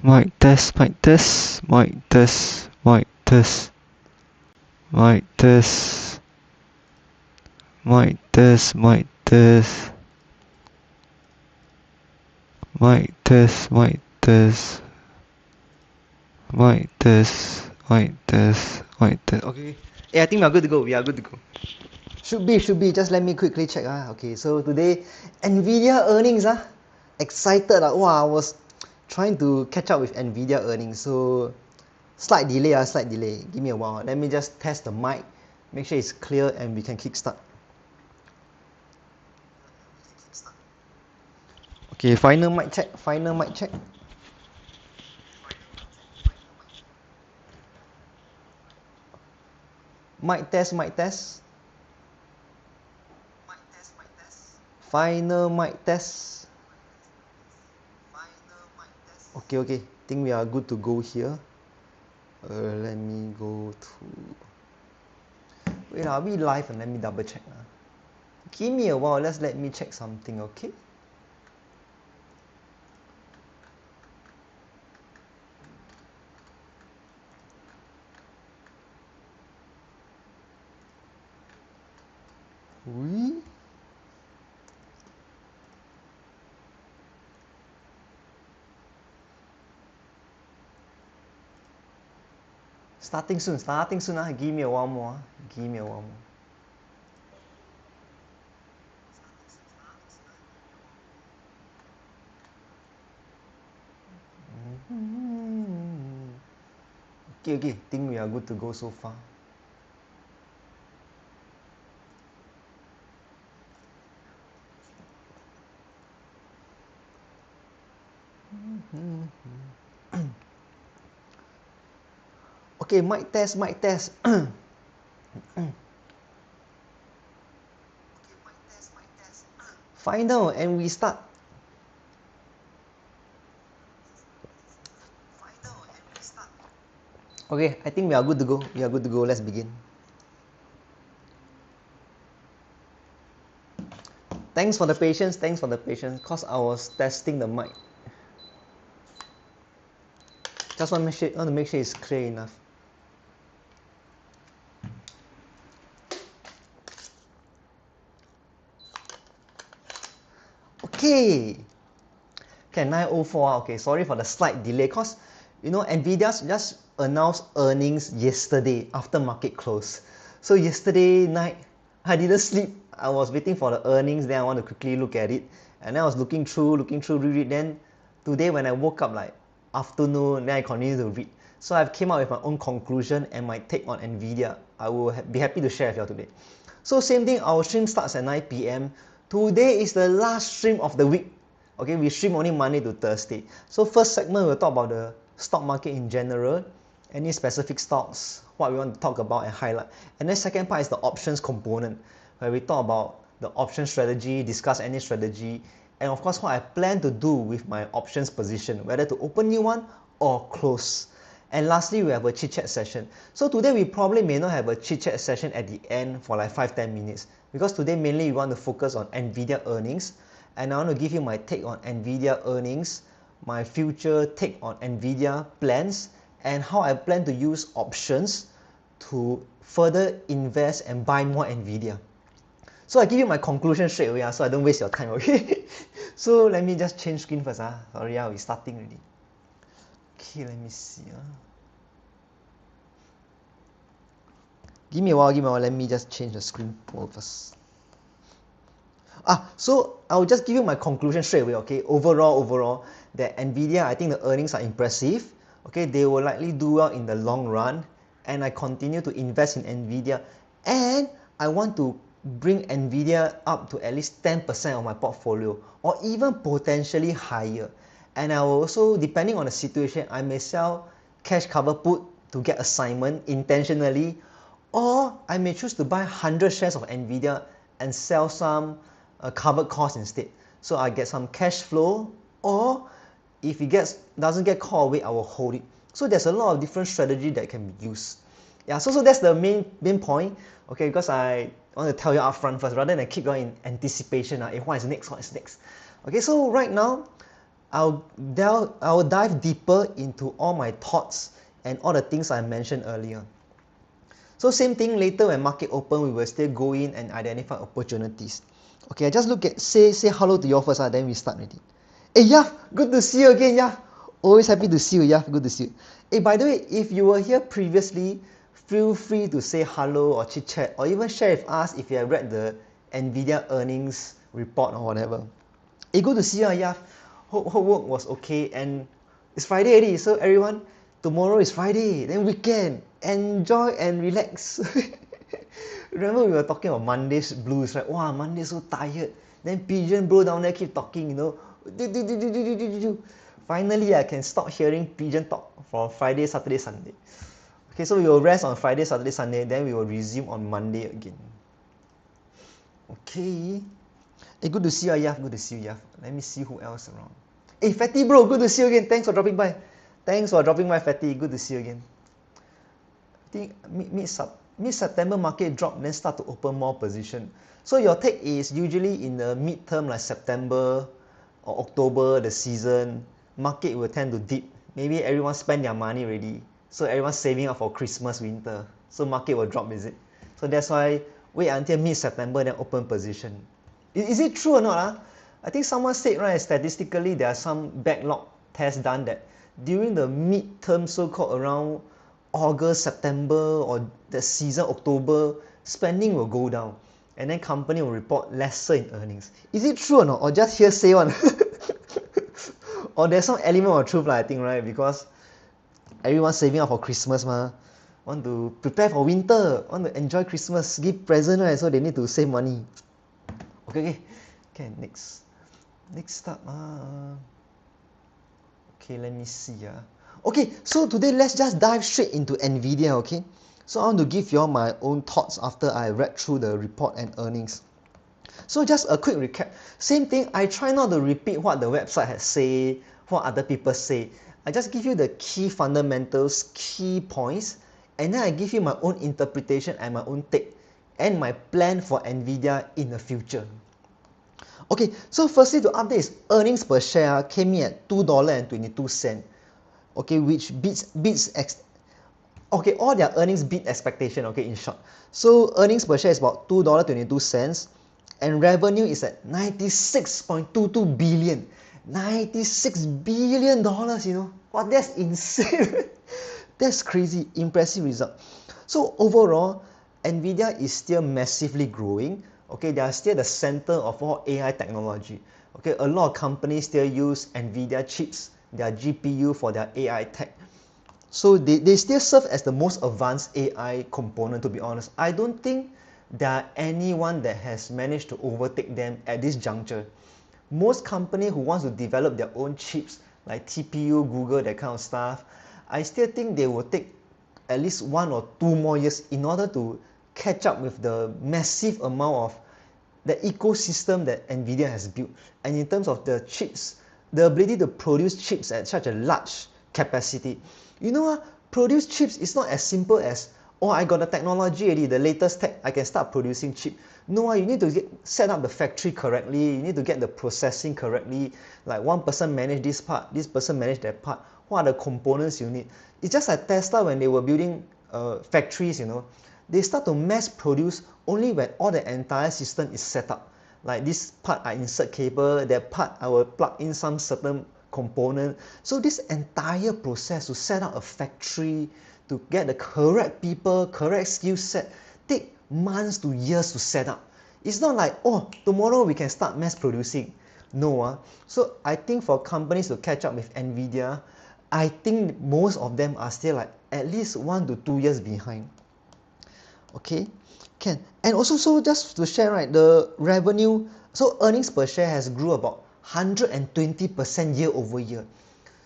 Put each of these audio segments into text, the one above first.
Mic test, mic test, mic test, mic test, mic test, mic test, mic test, mic test, mic test, mic test, mic test, mic test. Okay. Yeah, I think we are good to go. We are good to go. Should be. Just let me quickly check. Okay, so today, Nvidia earnings. Excited. Wow, I was trying to catch up with Nvidia earnings. So, slight delay. Slight delay. Give me a while. Let me just test the mic. Make sure it's clear and we can kickstart. Okay, final mic check. Final mic check. Mic test, mic test. Final mic test. Okay. Think we are good to go here. Let me go to. Wait, are we live? And let me double check. Give me a while. Let me check something. Okay. Oui. Starting soon. Give me a while more. Okay. Think we are good to go so far. Okay, mic test. Final, and we start. Okay, I think we are good to go. Let's begin. Thanks for the patience, because I was testing the mic. Just want to make sure it's clear enough. Okay. 9:04. Okay, sorry for the slight delay, because Nvidia just announced earnings yesterday after market close. So yesterday night, I didn't sleep. I was waiting for the earnings, then I want to quickly look at it. And then I was looking through, read. Then today when I woke up like afternoon, then I continued to read. So I've came up with my own conclusion and my take on Nvidia. I will be happy to share with you all today. So same thing, our stream starts at 9 p.m. Today is the last stream of the week. Okay, we stream only Monday to Thursday. So first segment, we'll talk about the stock market in general, any specific stocks, what we want to talk about and highlight. And then second part is the options component, where we talk about the option strategy, discuss any strategy, and of course what I plan to do with my options position, whether to open new one or close. And lastly, we have a chit-chat session. So today we probably may not have a chit-chat session at the end for like 5-10 minutes, because today mainly we want to focus on Nvidia earnings, and I want to give you my take on Nvidia earnings, my future take on Nvidia plans, and how I plan to use options to further invest and buy more Nvidia. So I give you my conclusion straight away, so I don't waste your time, okay? So let me just change screen first. Sorry, we're starting already. Okay, let me see. Give me a while, let me just change the screen first. So I'll just give you my conclusion straight away, okay? Overall, that Nvidia, I think the earnings are impressive. Okay, they will likely do well in the long run, and I continue to invest in Nvidia, and I want to bring Nvidia up to at least 10% of my portfolio, or even potentially higher. And I will also, depending on the situation, I may sell cash cover put to get assignment intentionally, or I may choose to buy 100 shares of Nvidia and sell some covered cost instead. So I get some cash flow, or if it doesn't get called away, I will hold it. So there's a lot of different strategy that can be used. Yeah, so that's the main point. Okay, because I want to tell you upfront first, rather than keep going in anticipation. What is next? Okay, so right now, I'll dive deeper into all my thoughts and all the things I mentioned earlier. So same thing later when market open, we will still go in and identify opportunities. Okay, I just look at say hello to you all first, then we start already. Hey Yaf, good to see you again, Yaf. Always happy to see you, Yaf. Good to see you. Hey, by the way, if you were here previously, feel free to say hello or chit chat or even share with us if you have read the Nvidia earnings report or whatever. Hey, good to see you, Yaf. Hope work was okay, and it's Friday already, so everyone, tomorrow is Friday, then weekend. Enjoy and relax. Remember we were talking about Monday's blues, right? Wow, Monday so tired. Then Pigeon bro down there keep talking, you know. Finally, I can stop hearing Pigeon talk for Friday, Saturday, Sunday. Okay, so we will rest on Friday, Saturday, Sunday, then we will resume on Monday again. Okay. Hey, good to see you, Yaf. Good to see you, Yaf. Let me see who else around. Hey, Fatty bro, good to see you again. Thanks for dropping by. Thanks for dropping by, Fatty. Good to see you again. I think mid-September market drop, then start to open more position. So your take is usually in the mid-term like September or October, the season, market will tend to dip. Maybe everyone spend their money already. So everyone's saving up for Christmas, winter. So market will drop, is it? So that's why wait until mid-September, then open position. Is it true or not? I think someone said, right, statistically there are some backlog tests done that during the mid-term, so-called around August, September, or the season, October, spending will go down. And then company will report lesser in earnings. Is it true or not? Or just hearsay one? Or there's some element of truth, I think, right? Because everyone's saving up for Christmas, want to prepare for winter, want to enjoy Christmas, give present, right? So they need to save money. Okay, next up. Okay, let me see. Okay, so today let's just dive straight into Nvidia, okay? So I want to give you all my own thoughts after I read through the report and earnings. So just a quick recap. Same thing, I try not to repeat what the website has said, what other people say. I just give you the key fundamentals, key points, and then I give you my own interpretation and my own take, and my plan for Nvidia in the future. Okay, so firstly to update is earnings per share came in at $2.22. Okay, which okay, all their earnings beat expectation, okay, in short. So earnings per share is about $2.22 and revenue is at $96.22 billion. $96 billion, you know. Wow, that's insane. That's crazy, impressive result. So overall, Nvidia is still massively growing. Okay, they are still the center of all AI technology. Okay, a lot of companies still use Nvidia chips, their GPU for their AI tech. So they still serve as the most advanced AI component, to be honest. I don't think there are anyone that has managed to overtake them at this juncture. Most companies who want to develop their own chips, like TPU, Google, that kind of stuff, I still think they will take at least 1 or 2 more years in order to catch up with the massive amount of the ecosystem that Nvidia has built. And in terms of the chips, the ability to produce chips at such a large capacity. You know what? Produce chips is not as simple as, oh, I got the technology already, the latest tech, I can start producing chip. No, you need to set up the factory correctly, you need to get the processing correctly, like one person manage this part, this person manage that part, what are the components you need. It's just like Tesla when they were building factories, you know, they start to mass produce only when all the entire system is set up. Like this part I insert cable, that part I will plug in some certain component. So this entire process to set up a factory, to get the correct people, correct skill set, take months to years to set up. It's not like, oh, tomorrow we can start mass producing. No. So I think for companies to catch up with Nvidia, I think most of them are still like at least 1 to 2 years behind. Okay, can. And also, so just to share, right, the revenue, so earnings per share has grew about 120% year over year.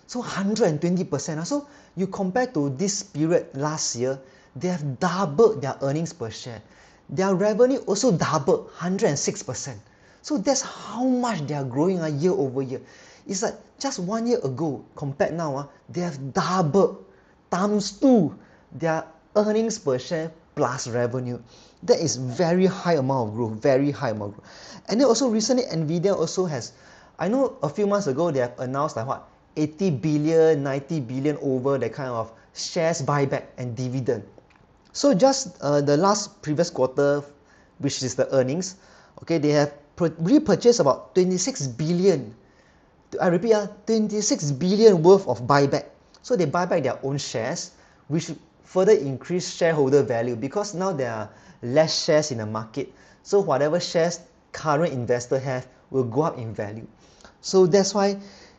So 120%. So you compare to this period last year, they have doubled their earnings per share. Their revenue also doubled, 106%. So that's how much they are growing year over year. It's like just 1 year ago, compared now, they have doubled, times 2, their earnings per share plus revenue. That is very high amount of growth, very high amount of growth. And then also recently, Nvidia also has I know a few months ago they have announced like what 80 billion, 90 billion over that kind of shares buyback and dividend. So just the last previous quarter, which is the earnings, okay, they have repurchased about 26 billion. I repeat, 26 billion worth of buyback. So they buy back their own shares, which further increase shareholder value because now there are less shares in the market. So whatever shares current investor have will go up in value. So that's why,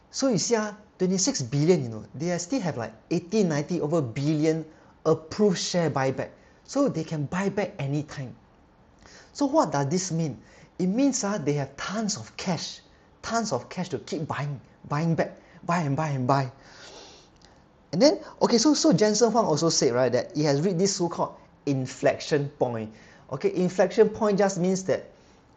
so you see, 26 billion, you know, they still have like 80, 90 over billion approved share buyback. So they can buy back anytime. So what does this mean? It means they have tons of cash to keep buying back, buy and buy and buy. And then, okay, so Jensen Huang also said, right, that he has reached this so-called inflection point. Okay, inflection point just means that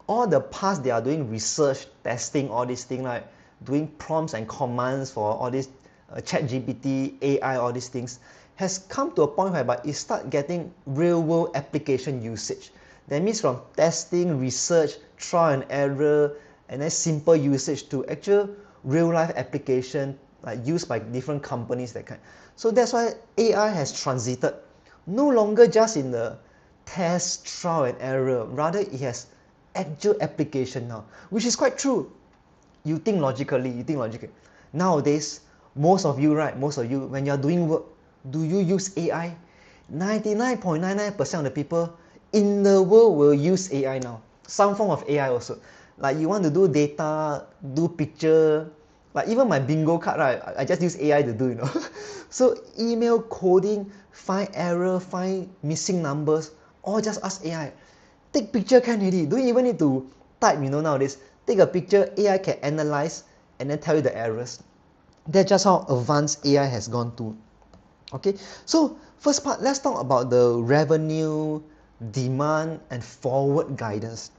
all the past they are doing research, testing, all these things, like doing prompts and commands for all this ChatGPT, AI, all these things, has come to a point whereby it start getting real-world application usage. That means from testing, research, trial and error, and then simple usage to actual real-life application like used by different companies, that kind. So that's why AI has transited no longer just in the test, trial and error, rather it has actual application now, which is quite true. You think logically. Nowadays, most of you, when you're doing work, do you use AI? 99.99% of the people in the world will use AI now. Some form of AI also. Like you want to do data, do picture, like even my bingo card, right? I just use AI to do, you know. So email coding, find error, find missing numbers, all just ask AI. Take picture can already. Don't even need to type, you know, nowadays. Take a picture, AI can analyze and then tell you the errors. That's just how advanced AI has gone to. Okay, so first part, let's talk about the revenue, demand, and forward guidance.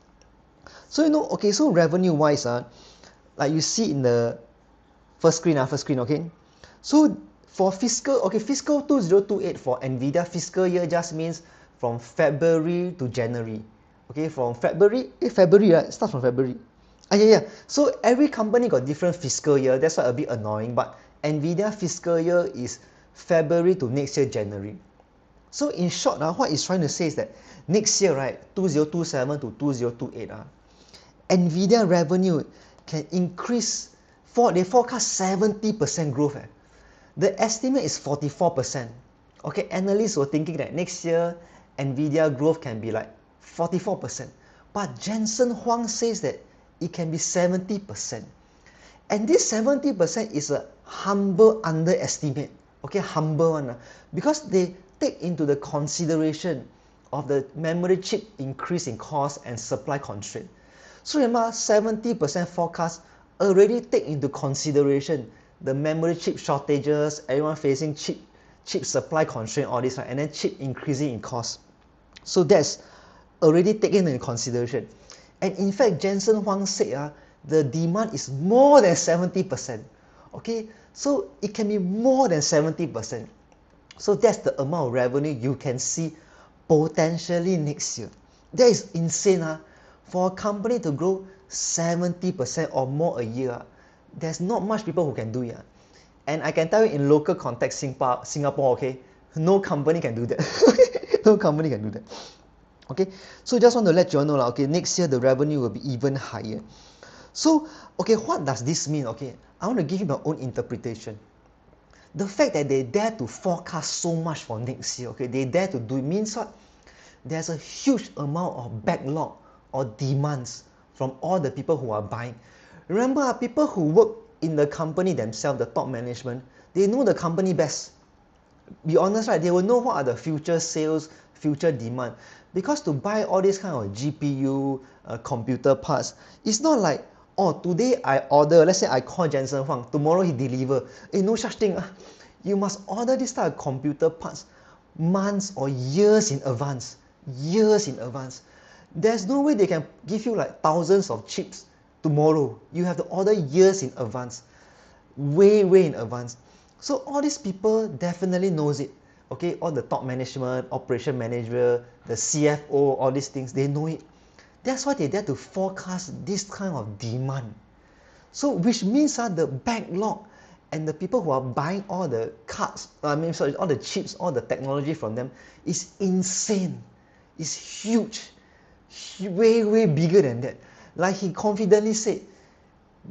So you know, okay, so revenue wise, like you see in the first screen, okay. So for fiscal 2028 for Nvidia, fiscal year just means from February to January. Okay, from February, right? Start from February. Yeah. So every company got different fiscal year. That's why a bit annoying. But Nvidia fiscal year is February to next year January. So in short, what it's trying to say is that next year, right, 2027 to 2028, Nvidia revenue can increase. They forecast 70% growth. The estimate is 44%. Okay, analysts were thinking that next year Nvidia growth can be like 44%. But Jensen Huang says that it can be 70%. And this 70% is a humble underestimate. Okay, humble one. Because they take into the consideration of the memory chip increase in cost and supply constraint. So remember, 70% forecast already take into consideration the memory chip shortages, everyone facing chip supply constraint, all this, right? And then chip increasing in cost. So that's already taken into consideration. And in fact, Jensen Huang said the demand is more than 70%. Okay, so it can be more than 70%. So that's the amount of revenue you can see potentially next year. That is insane. For a company to grow 70% or more a year, there's not much people who can do it. And I can tell you in local context, Singapore, okay, no company can do that. No company can do that. Okay, so just want to let you all know, okay, next year the revenue will be even higher. So, okay, what does this mean? Okay, I want to give you my own interpretation. The fact that they dare to forecast so much for next year, okay, they dare to do it means what? There's a huge amount of backlog or demands from all the people who are buying. Remember, people who work in the company themselves, the top management, they know the company best. Be honest, right? They will know what are the future sales, future demand. Because to buy all these kind of GPU, computer parts, it's not like, oh, today I order, let's say I call Jensen Huang, tomorrow he deliver. No such thing. You must order this type of computer parts months or years in advance. Years in advance. There's no way they can give you like thousands of chips tomorrow. You have to order years in advance. Way in advance. So all these people definitely knows it. Okay, all the top management, operation manager, the CFO, all these things, they know it. That's why they dare to forecast this kind of demand. So which means the backlog and the people who are buying all the cards, all the chips, all the technology from them is insane. It's huge, way bigger than that. Like he confidently said,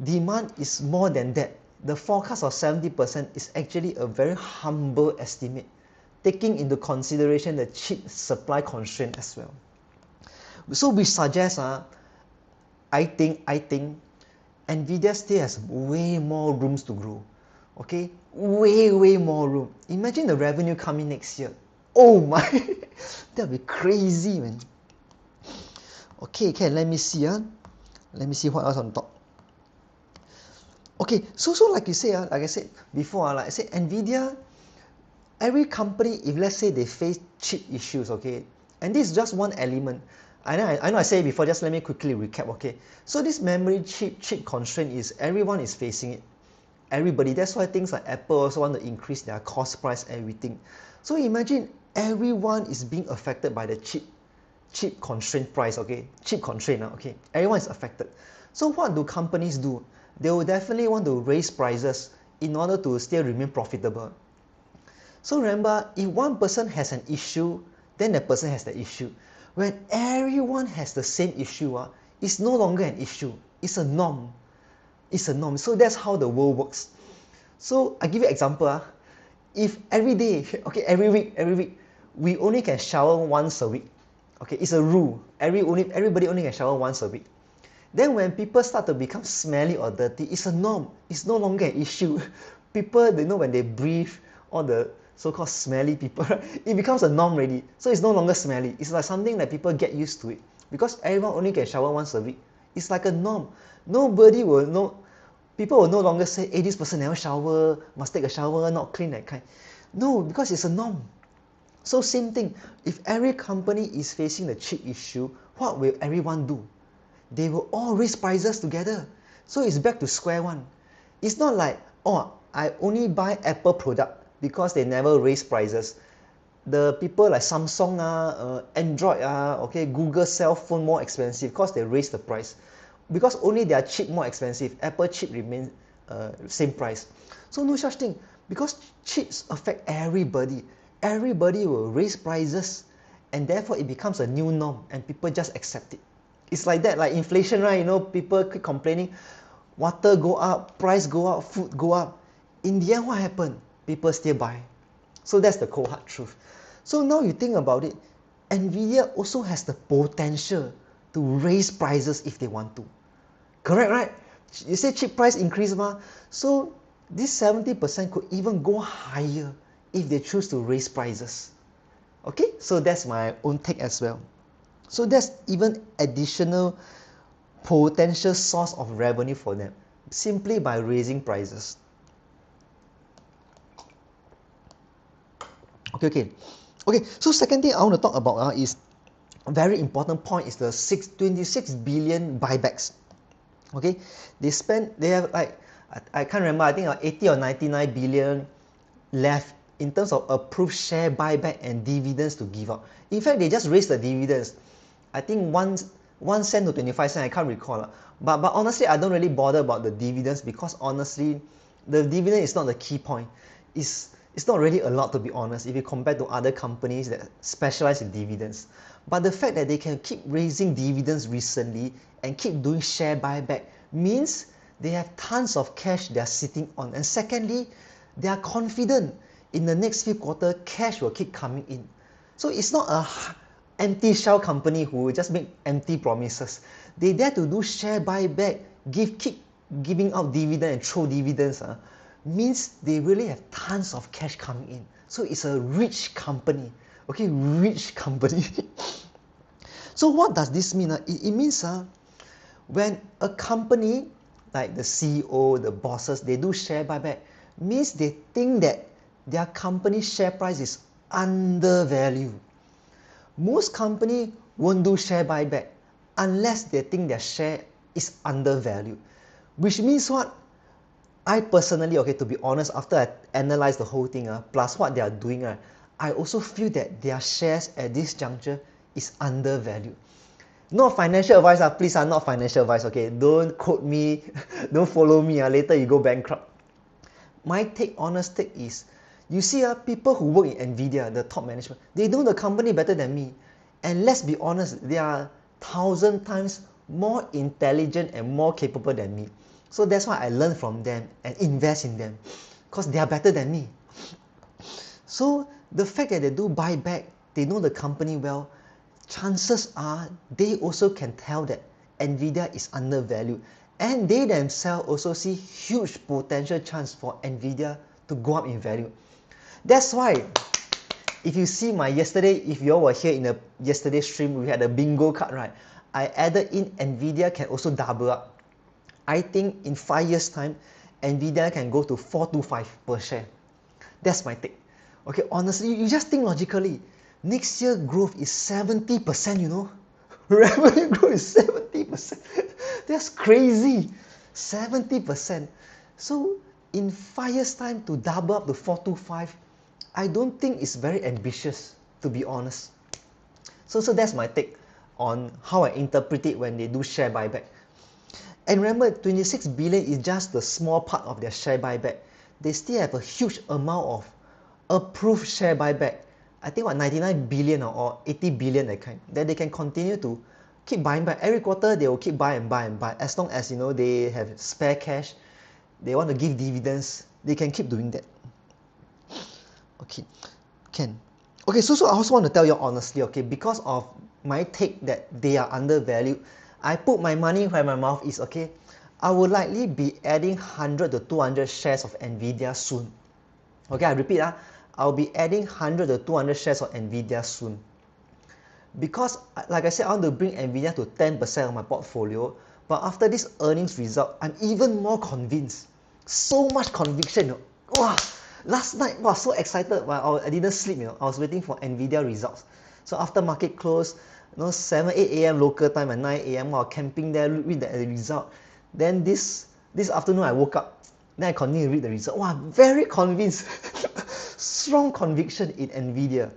demand is more than that. The forecast of 70% is actually a very humble estimate, taking into consideration the chip supply constraint as well. So we suggest, I think Nvidia still has way more rooms to grow. Okay, way more room. Imagine the revenue coming next year. Oh my, that'll be crazy, man. Okay, let me see. Let me see what else on top. Okay, so like you say, like I said before, like I said, Nvidia, every company, if let's say they face chip issues, okay, and this is just one element. I know I said it before, just let me quickly recap, okay. So this memory chip constraint is everyone is facing it. Everybody. That's why things like Apple also want to increase their cost price, everything. So imagine everyone is being affected by the chip constraint price, okay? Chip constraint, okay? Everyone is affected. So what do companies do? They will definitely want to raise prices in order to still remain profitable. So remember, if one person has an issue, then that person has the issue. When everyone has the same issue, it's no longer an issue. It's a norm. It's a norm. So that's how the world works. So I give you an example. If every day, okay, every week, we only can shower once a week. Okay, it's a rule. Everybody only can shower once a week. Then when people start to become smelly or dirty, it's a norm. It's no longer an issue. People, they know when they breathe, all the so-called smelly people, it becomes a norm already. So it's no longer smelly. It's like something that people get used to it. Because everyone only can shower once a week. It's like a norm. Nobody will know. People will no longer say, hey, this person never shower, must take a shower, not clean, that kind. No, because it's a norm. So same thing, if every company is facing the chip issue, what will everyone do? They will all raise prices together. So it's back to square one. It's not like, oh, I only buy Apple product because they never raise prices. The people like Samsung, Android, okay, Google cell phone more expensive because they raise the price. Because only their chip more expensive, Apple chip remains same price. So no such thing. Because chips affect everybody. Everybody will raise prices, and therefore it becomes a new norm, and people just accept it. It's like that, like inflation, right? You know, people keep complaining, water go up, price go up, food go up. In the end, what happened? People still buy. So that's the cold hard truth. So now you think about it, Nvidia also has the potential to raise prices if they want to. Correct, right? You say chip price increase, so this 70% could even go higher if they choose to raise prices. Okay, so that's my own take as well. So that's even additional potential source of revenue for them simply by raising prices. Okay. So second thing I want to talk about is a very important point is the 26 billion buybacks. Okay, they have like, I can't remember, I think 80 or 99 billion left in terms of approved share buyback and dividends to give out. In fact, they just raised the dividends. I think 1 cent to 25 cents, I can't recall. But honestly, I don't really bother about the dividends because honestly, the dividend is not the key point. It's not really a lot, to be honest, if you compare to other companies that specialize in dividends. But the fact that they can keep raising dividends recently and keep doing share buyback means they have tons of cash they are sitting on. And secondly, they are confident in the next few quarters, cash will keep coming in. So it's not a empty shell company who will just make empty promises. They dare to do share buyback, keep giving out dividend and throw dividends, means they really have tons of cash coming in. So it's a rich company. Okay, rich company. So what does this mean? It means when a company like the CEO, the bosses, they do share buyback, means they think that their company's share price is undervalued. Most companies won't do share buyback unless they think their share is undervalued. Which means what? I personally, okay, to be honest, after I analyze the whole thing, plus what they are doing, I also feel that their shares at this juncture is undervalued. Not financial advice, please, not financial advice, okay? Don't quote me, don't follow me, later you go bankrupt. My take, honest take is, you see, people who work in Nvidia, the top management, they know the company better than me. And let's be honest, they are 1,000 times more intelligent and more capable than me. So that's why I learn from them and invest in them, because they are better than me. So the fact that they do buyback, they know the company well, chances are they also can tell that Nvidia is undervalued, and they themselves also see huge potential chance for Nvidia to go up in value. That's why if you see my yesterday, if you all were here in the yesterday stream, we had a bingo card, right? I added in Nvidia can also double up. I think in 5 years time, Nvidia can go to 425 per share. That's my take. Okay, honestly, you just think logically. Next year growth is 70%, you know. Revenue growth is 70%. That's crazy. 70%. So in 5 years time to double up to 425, I don't think it's very ambitious, to be honest. So that's my take on how I interpret it when they do share buyback. And remember, 26 billion is just the small part of their share buyback. They still have a huge amount of approved share buyback. I think what 99 billion or 80 billion that kind. That they can continue to keep buying back. Every quarter they will keep buy and buy and buy. As long as they have spare cash, they want to give dividends, they can keep doing that. Okay, can. Okay, so I also want to tell you honestly, okay, because of my take that they are undervalued, I put my money where my mouth is, okay. I will likely be adding 100 to 200 shares of Nvidia soon. Okay, I repeat, I'll be adding 100 to 200 shares of Nvidia soon. Because, like I said, I want to bring Nvidia to 10% of my portfolio. But after this earnings result, I'm even more convinced. So much conviction. Wow. Last night, wow, so excited. Wow, I didn't sleep, I was waiting for Nvidia results. So after market close, 7, 8 a.m. local time and 9 a.m. while camping there, read the result. Then this afternoon I woke up. Then I continue to read the result. Wow, very convinced. Strong conviction in Nvidia.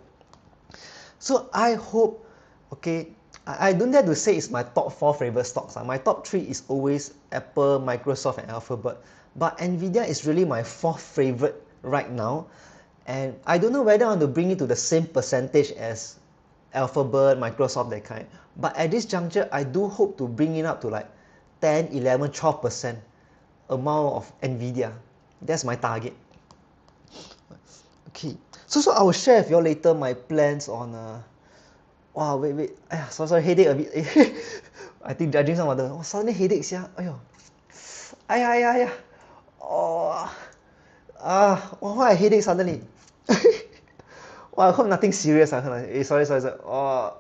So I hope, okay, I don't dare to say it's my top 4 favorite stocks. My top 3 is always Apple, Microsoft, and Alphabet. But Nvidia is really my 4th favorite right now. And I don't know whether I want to bring it to the same percentage as Alphabet, Microsoft, that kind. But at this juncture, I do hope to bring it up to like 10, 11, 12% amount of Nvidia. That's my target. Okay, so I will share with you all later my plans on wow, wait, sorry, headache a bit. I think I drink some water. Suddenly headache, yeah. Aiya. Oh, why I headache suddenly? Well, I hope nothing serious. Sorry. Oh,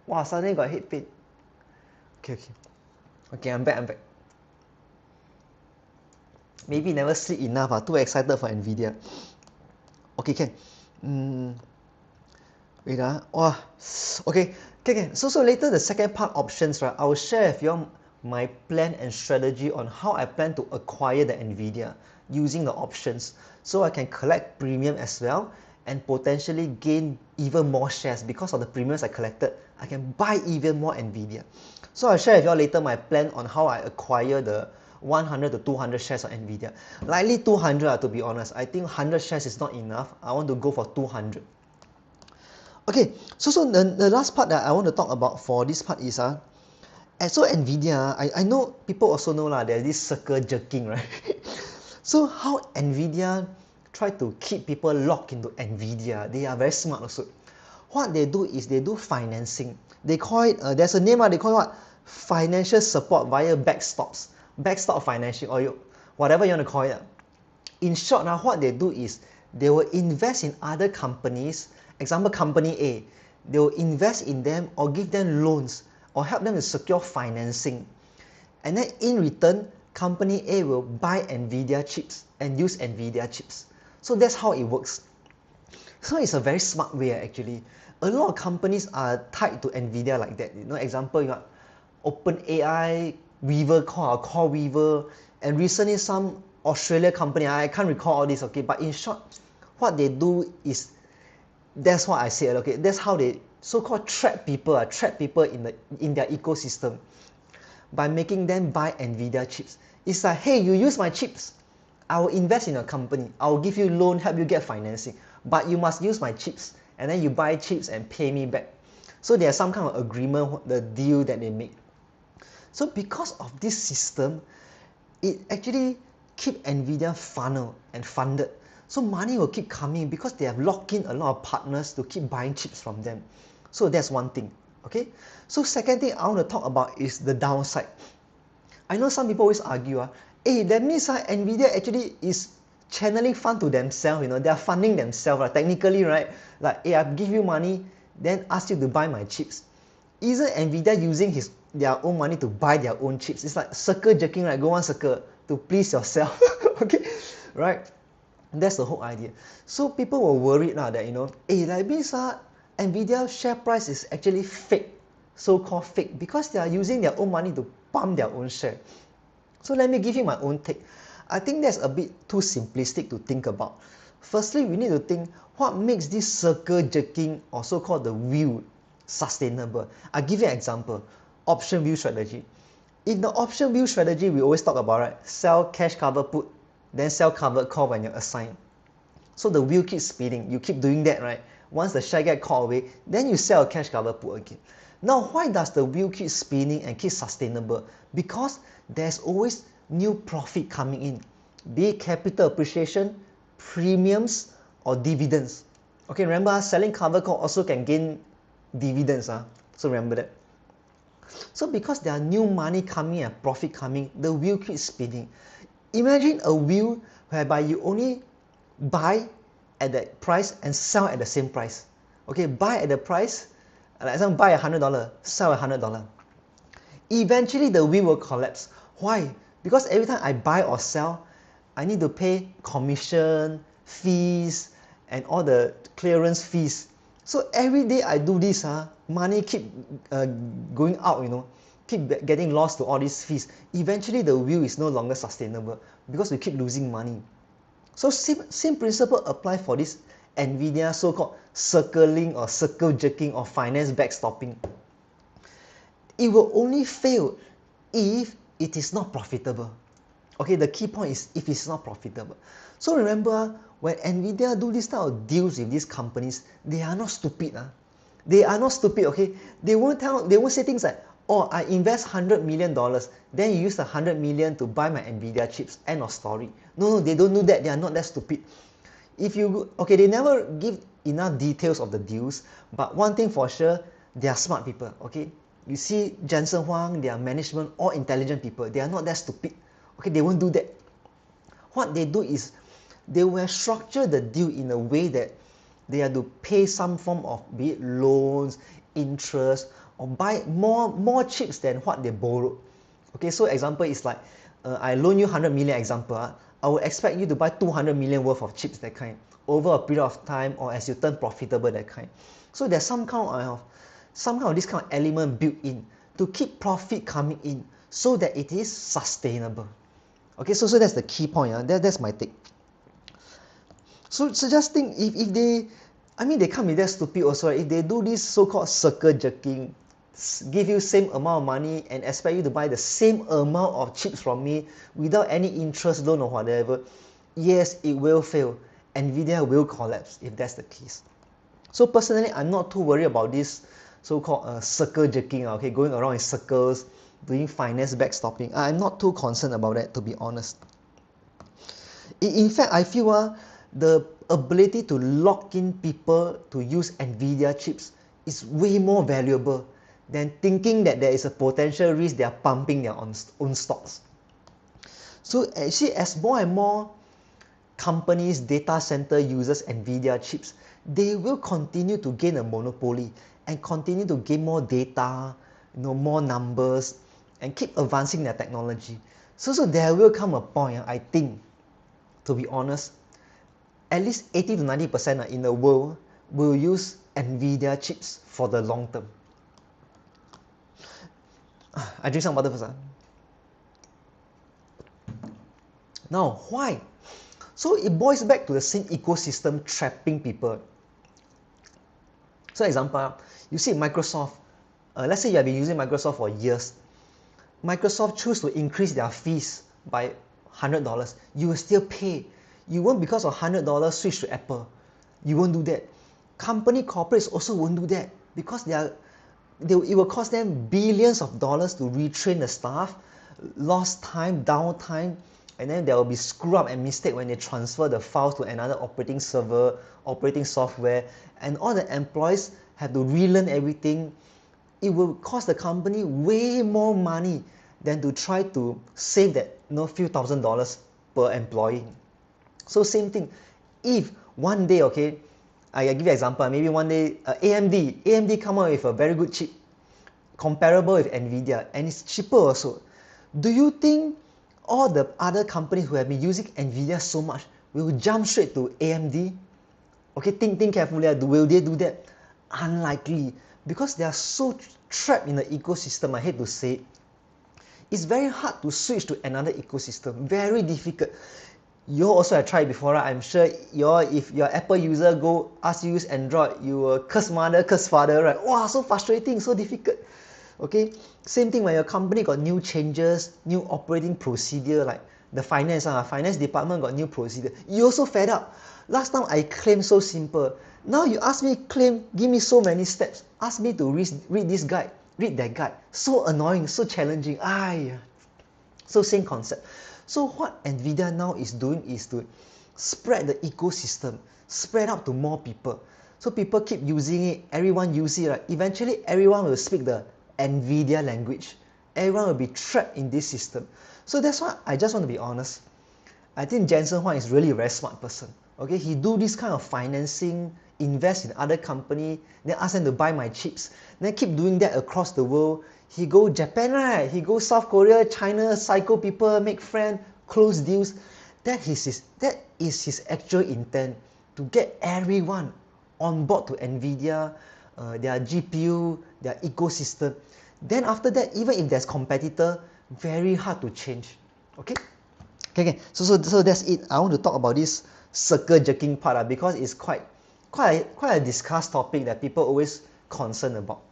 wow, suddenly got head pain. Okay, I'm back. Maybe never sleep enough. Too excited for Nvidia. Okay, can. Wait, wow. Okay. So later the second part options, right? I will share with you my plan and strategy on how I plan to acquire the Nvidia using the options, so I can collect premium as well and potentially gain even more shares. Because of the premiums I collected, I can buy even more Nvidia. So I'll share with you all later my plan on how I acquire the 100 to 200 shares of Nvidia. Likely 200, to be honest. I think 100 shares is not enough. I want to go for 200. Okay, so the last part that I want to talk about for this part is so Nvidia, I know people also know there's this circle jerking, right? So how Nvidia try to keep people locked into Nvidia, they are very smart also. What they do is they do financing. They call it, there's a name, they call it what? Financial support via backstops. Backstop financing, or whatever you want to call it. In short, now what they do is they will invest in other companies. Example, company A, they will invest in them or give them loans or help them to secure financing. And then in return, company A will buy Nvidia chips and use Nvidia chips. So that's how it works. So it's a very smart way actually. A lot of companies are tied to Nvidia like that. Example, you got OpenAI, Weaver, Core Weaver, and recently some Australia company, I can't recall all this, okay, but in short, what they do is, that's what I said, okay, that's how they so-called trap people in their ecosystem by making them buy Nvidia chips. It's like, hey, you use my chips, I will invest in your company, I will give you loan, help you get financing, but you must use my chips, and then you buy chips and pay me back. So there's some kind of agreement, the deal that they make. So because of this system, it actually keep Nvidia funnel and funded. So money will keep coming because they have locked in a lot of partners to keep buying chips from them. So that's one thing. Okay. So second thing I want to talk about is the downside. I know some people always argue, hey, that means Nvidia actually is channeling fund to themselves, they are funding themselves, right? Technically, right? Like, hey, I give you money, then ask you to buy my chips. Isn't Nvidia using their own money to buy their own chips? It's like circle jerking, right? Go one circle to please yourself, okay, right? That's the whole idea. So people were worried now that, hey, that means Nvidia share price is actually fake, so-called fake, because they are using their own money to pump their own share. So let me give you my own take. I think that's a bit too simplistic to think about. Firstly, we need to think what makes this circle jerking or so-called the wheel sustainable. I'll give you an example. Option wheel strategy. In the option wheel strategy, we always talk about, right? Sell cash cover put, then sell covered call when you're assigned. So the wheel keeps spinning. You keep doing that, right? Once the share get called away, then you sell a cash cover put again. Now, why does the wheel keep spinning and keep sustainable? Because there's always new profit coming in, be it capital appreciation, premiums, or dividends. Okay, remember, selling cover call also can gain dividends. So remember that. So because there are new money coming and profit coming, the wheel keeps spinning. Imagine a wheel whereby you only buy at that price and sell at the same price. Okay, buy at the price, like example, buy $100, sell $100. Eventually the wheel will collapse. Why? Because every time I buy or sell, I need to pay commission, fees, and all the clearance fees. So every day I do this, money keep going out, keep getting lost to all these fees. Eventually the wheel is no longer sustainable because we keep losing money. So same principle apply for this Nvidia so-called circling or circle jerking or finance backstopping. It will only fail if it is not profitable. Okay, the key point is if it's not profitable. So remember, when Nvidia do this type of deals with these companies, they are not stupid. They are not stupid, okay? They won't say things like, oh, I invest $100 million, then you use the $100 million to buy my Nvidia chips. End of story. No, they don't do that. They are not that stupid. They never give enough details of the deals, but one thing for sure, they are smart people, okay? You see Jensen Huang, their management, all intelligent people. They are not that stupid. Okay, they won't do that. What they do is they will structure the deal in a way that they have to pay some form of, be it loans, interest, or buy more chips than what they borrowed. Okay, so example is like, I loan you 100 million example. I will expect you to buy 200 million worth of chips, that kind, over a period of time, or as you turn profitable, that kind. So there's some kind of this kind of element built in to keep profit coming in so that it is sustainable. Okay, so that's the key point. That's my take. So just think, if they can't be that stupid also, right? If they do this so-called circle jerking, give you same amount of money and expect you to buy the same amount of chips from me without any interest loan or whatever, yes, it will fail. Nvidia will collapse if that's the case. So personally, I'm not too worried about this so-called circle jerking, okay, going around in circles, doing finance backstopping. I'm not too concerned about that, to be honest. In fact, I feel the ability to lock in people to use Nvidia chips is way more valuable than thinking that there is a potential risk they are pumping their own stocks. So actually, as more and more companies, data center users Nvidia chips, they will continue to gain a monopoly and continue to gain more data, more numbers, and keep advancing their technology. So there will come a point, I think, to be honest, at least 80 to 90% in the world will use Nvidia chips for the long term. I drink some water first. Now, why? So it boils back to the same ecosystem trapping people. So example, you see Microsoft, let's say you have been using Microsoft for years. Microsoft choose to increase their fees by $100. You will still pay. You won't because of $100 switch to Apple. You won't do that. Company corporates also won't do that because it will cost them billions of dollars to retrain the staff, lost time, downtime, and then there will be screw up and mistake when they transfer the files to another operating server, operating software, and all the employees have to relearn everything. It will cost the company way more money than to try to save that few $1,000s per employee. So same thing, if one day, okay, I give you an example, maybe one day AMD come out with a very good chip, comparable with Nvidia, and it's cheaper also. Do you think all the other companies who have been using Nvidia so much will jump straight to AMD? Okay, think carefully. Will they do that? Unlikely, because they are so trapped in the ecosystem. I hate to say it. It's very hard to switch to another ecosystem. Very difficult. You also have tried before, right? I'm sure if you're Apple user, go ask you use Android, you will curse mother, curse father, right? Wow, so frustrating, so difficult. Okay, same thing when your company got new changes, new operating procedure, like the finance department got new procedure. You also fed up. Last time I claimed so simple. Now you ask me claim, give me so many steps. Ask me to read this guide, read that guide. So annoying, so challenging. So same concept. So what Nvidia now is doing is to spread the ecosystem, spread out to more people. So people keep using it, everyone use it, right? Eventually everyone will speak the Nvidia language. Everyone will be trapped in this system. So that's why I just want to be honest. I think Jensen Huang is really a very smart person. Okay, he do this kind of financing, invest in other company, then ask them to buy my chips, then keep doing that across the world. He go Japan, right? He go South Korea, China, psycho people, make friends, close deals. That is his actual intent, to get everyone on board to Nvidia, their GPU, their ecosystem. Then after that, even if there's competitor, very hard to change. Okay. So that's it. I want to talk about this circle jerking part because it's quite a discussed topic that people always concerned about.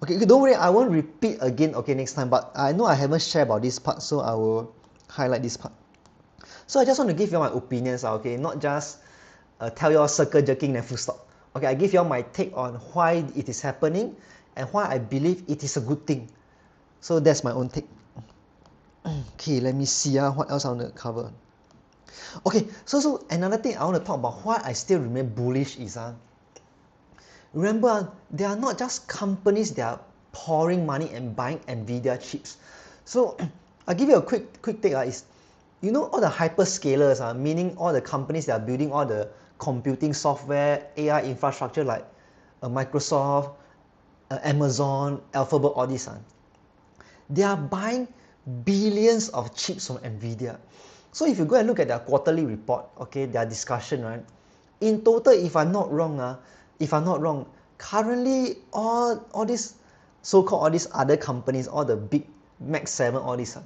Okay, don't worry, I won't repeat again, okay, next time, but I know I haven't shared about this part, so I will highlight this part. So I just want to give you my opinions, okay, not just tell you all circle jerking and full stop. Okay, I give you all my take on why it is happening and why I believe it is a good thing. So that's my own take. Okay, let me see what else I want to cover. Okay, so another thing I want to talk about why I still remain bullish is remember, they are not just companies that are pouring money and buying Nvidia chips. So I'll give you a quick take. Is all the hyperscalers, meaning all the companies that are building all the computing software, AI infrastructure like Microsoft, Amazon, Alphabet, all these, they are buying billions of chips from Nvidia. So if you go and look at their quarterly report, okay, their discussion, right? In total, if I'm not wrong, currently all these so-called all these other companies, all the big Max 7, all these,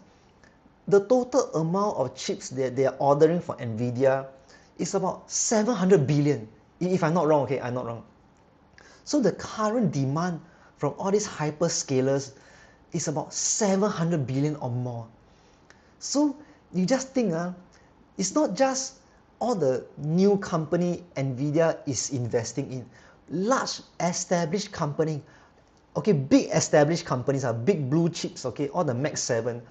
the total amount of chips that they are ordering for Nvidia is about 700 billion. If I'm not wrong, okay, I'm not wrong. So the current demand from all these hyperscalers is about 700 billion or more. So you just think, it's not just all the new company Nvidia is investing in. Large established company, okay, big established companies are big blue chips, okay, all the Max 7,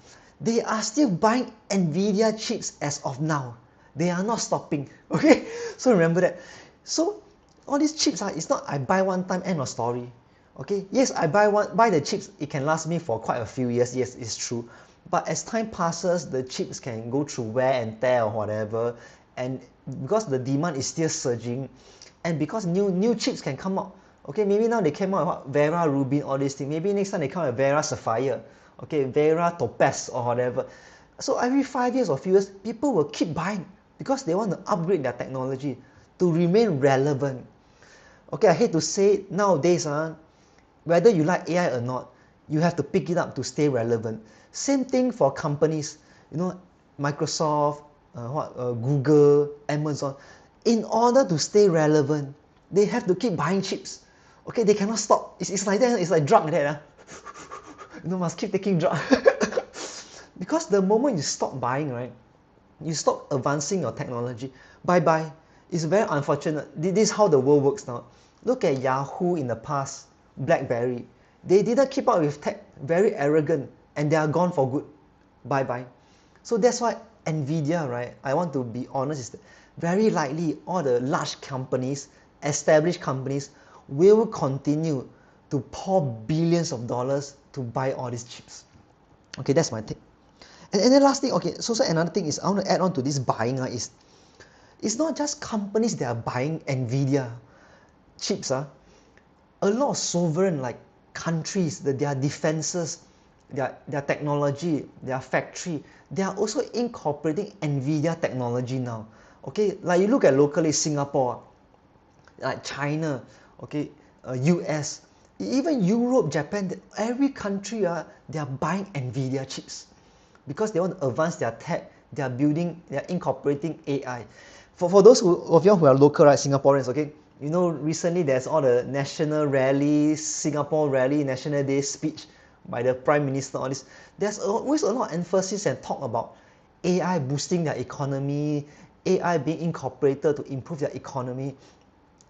they are still buying Nvidia chips as of now. They are not stopping, okay? So remember that. So all these chips, it's not I buy one time, end of story. Okay, yes, I buy the chips, it can last me for quite a few years, yes, it's true. But as time passes, the chips can go through wear and tear or whatever, and because the demand is still surging, and because new chips can come out. Okay, maybe now they came out with what, Vera Rubin, all these things. Maybe next time they come out with Vera Sapphire, okay, Vera Topaz or whatever. So every 5 years or few years, people will keep buying because they want to upgrade their technology to remain relevant. Okay, I hate to say it, nowadays, whether you like AI or not, you have to pick it up to stay relevant. Same thing for companies, Microsoft, Google, Amazon. In order to stay relevant, They have to keep buying chips. Okay, they cannot stop. It's like that. It's like drug like that. You know, must keep taking drug. Because the moment you stop buying, right, you stop advancing your technology, bye bye. It's very unfortunate. This is how the world works now. Look at Yahoo in the past, BlackBerry. They didn't keep up with tech, very arrogant, and they are gone for good. Bye bye. So that's why Nvidia, right? I want to be honest, is that very likely all the large companies, established companies, will continue to pour billions of dollars to buy all these chips. Okay, that's my take. And then last thing, okay, so another thing is I want to add on to this buying is it's not just companies that are buying Nvidia chips. A lot of sovereign like countries, their defenses, their technology, their factory, they are also incorporating Nvidia technology now. Okay, like you look at locally Singapore, like China, okay, US, even Europe, Japan, every country, they are buying Nvidia chips because they want to advance their tech. They are building, they are incorporating AI. For those of you who are local, right, Singaporeans, okay, you know, recently there's all the national rally, Singapore rally, National Day speech by the Prime Minister, all this. There's always a lot of emphasis and talk about AI boosting their economy, AI being incorporated to improve their economy.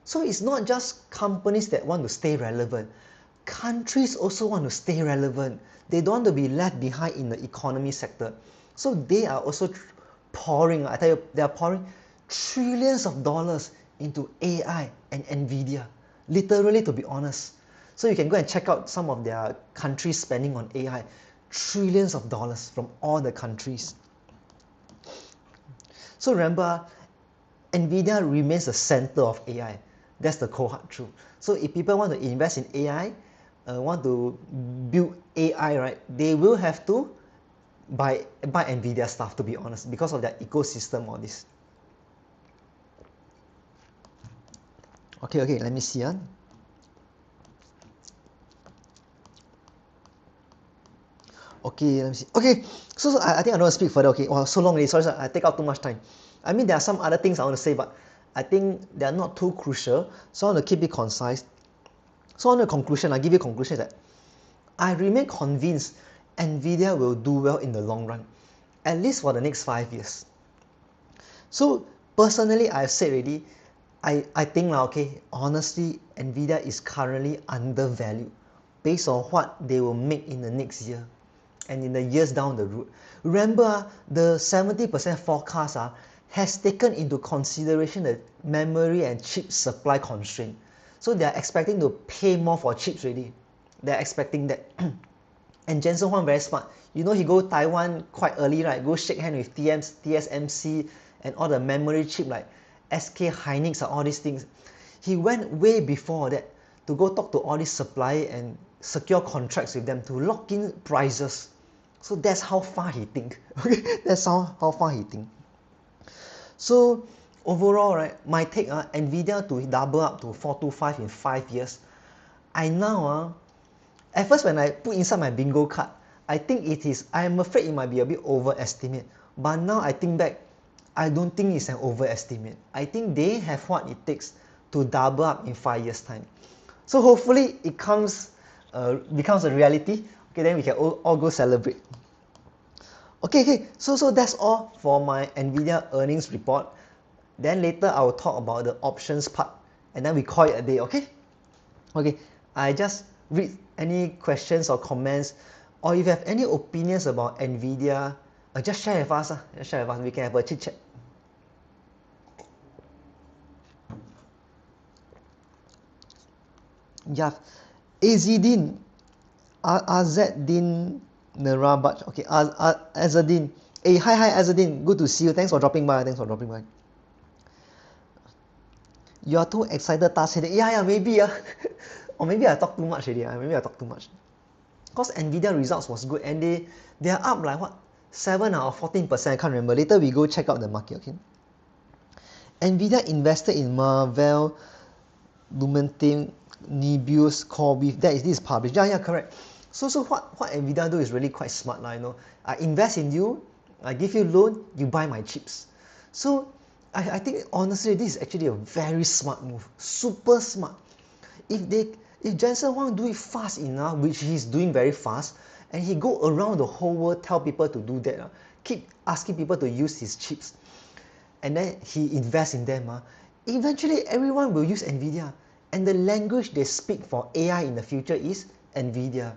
So it's not just companies that want to stay relevant. Countries also want to stay relevant. They don't want to be left behind in the economy sector. So they are also pouring, I tell you, they are pouring trillions of dollars into AI and Nvidia. Literally, to be honest. So you can go and check out some of their countries spending on AI. Trillions of dollars from all the countries. So remember, Nvidia remains the center of AI. That's the cold hard truth. So if people want to invest in AI, want to build AI, right, they will have to buy Nvidia stuff, to be honest, because of their ecosystem, all this. Okay, let me see. Okay, let me see. Okay, so I think I don't want to speak further. Okay, wow, so long already. Sorry, I take out too much time. I mean, there are some other things I want to say, but I think they are not too crucial, so I want to keep it concise. So on the conclusion, I give you a conclusion that I remain convinced Nvidia will do well in the long run, at least for the next 5 years. So personally, I've said already, I think now, okay, honestly, Nvidia is currently undervalued based on what they will make in the next year and in the years down the road. Remember, the 70% forecast has taken into consideration the memory and chip supply constraint. So they are expecting to pay more for chips already. They're expecting that. And Jensen Huang very smart. You know, he go Taiwan quite early, right? Go shake hand with TSMC and all the memory chip like SK Hynix and all these things. He went way before that to go talk to all these suppliers and secure contracts with them to lock in prices. So that's how far he think. Okay, that's how far he think. So overall, right, my take, Nvidia to double up to 425 in 5 years. I now, at first when I put inside my bingo card, I think it is, I'm afraid it might be a bit overestimate. But now I think back, I don't think it's an overestimate. I think they have what it takes to double up in 5 years time. So hopefully it becomes a reality. Okay, then we can all go celebrate. Okay, so that's all for my Nvidia earnings report. Then later I will talk about the options part, and then we call it a day. Okay, I just read any questions or comments, or if you have any opinions about Nvidia, just share with us. We can have a chit chat. Yeah, Azedin, Azeddin Nerabaj. Okay, Azedin. Hey, hi Azedin. Good to see you. Thanks for dropping by. You are too excited, task headache. Yeah, maybe. Or maybe I talk too much already. Because Nvidia results was good and they are up like what? 7 or 14%. I can't remember. Later we go check out the market. Okay. Nvidia invested in Marvell, Lumentum, Nebius, CoreWeave. This is published. Yeah, correct. So what Nvidia do is really quite smart, you know. I invest in you, I give you loan, you buy my chips. So I think honestly this is actually a very smart move, super smart. If Jensen Huang do it fast enough, which he's doing very fast, and he go around the whole world tell people to do that, keep asking people to use his chips, and then he invests in them, eventually everyone will use Nvidia, and the language they speak for AI in the future is Nvidia.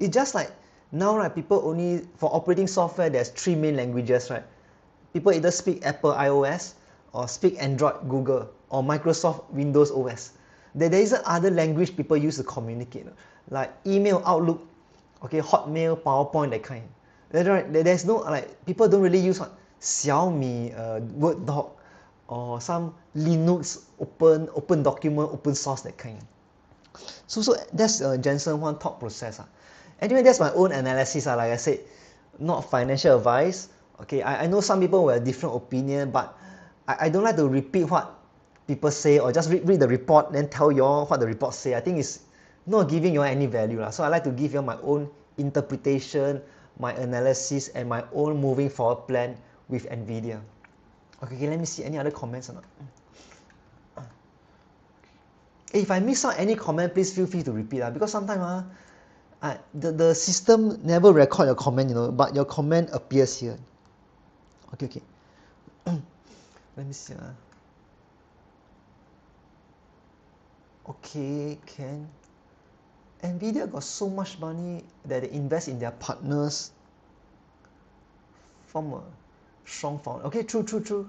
It's just like now, right? People only for operating software there's 3 main languages, right? People either speak Apple iOS or speak Android Google or Microsoft Windows OS. There isn't other language people use to communicate, like email, Outlook, okay, Hotmail, PowerPoint, that kind. There's no, like, people don't really use what Xiaomi Word doc or some Linux open document, open source, that kind. So that's Jensen Huang thought process. Anyway, that's my own analysis. Like I said, not financial advice. Okay, I know some people will have different opinion, but I don't like to repeat what people say or just read the report then tell you all what the report say. I think it's not giving you all any value. So I like to give you all my own interpretation, my analysis, and my own moving forward plan with Nvidia. Okay, let me see any other comments or not. If I miss out any comment, please feel free to repeat, because sometimes the system never record your comment, but your comment appears here. Okay. Let me see. Okay, can. Nvidia got so much money that they invest in their partners from a strong founder. Okay, true.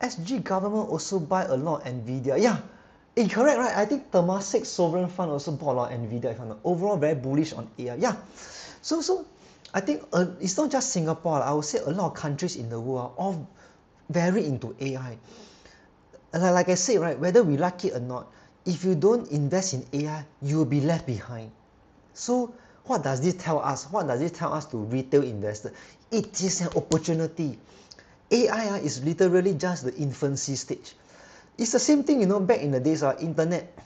SG government also buy a lot of Nvidia. Yeah, correct, right? I think Temasek Sovereign Fund also bought a lot of Nvidia. If I'm not overall very bullish on AI. Yeah, so I think it's not just Singapore. I would say a lot of countries in the world are all very into AI. Like I said, right, whether we like it or not, if you don't invest in AI, you will be left behind. So what does this tell us? What does it tell us to retail investors? It is an opportunity. AI is literally just the infancy stage. It's the same thing, back in the days of internet.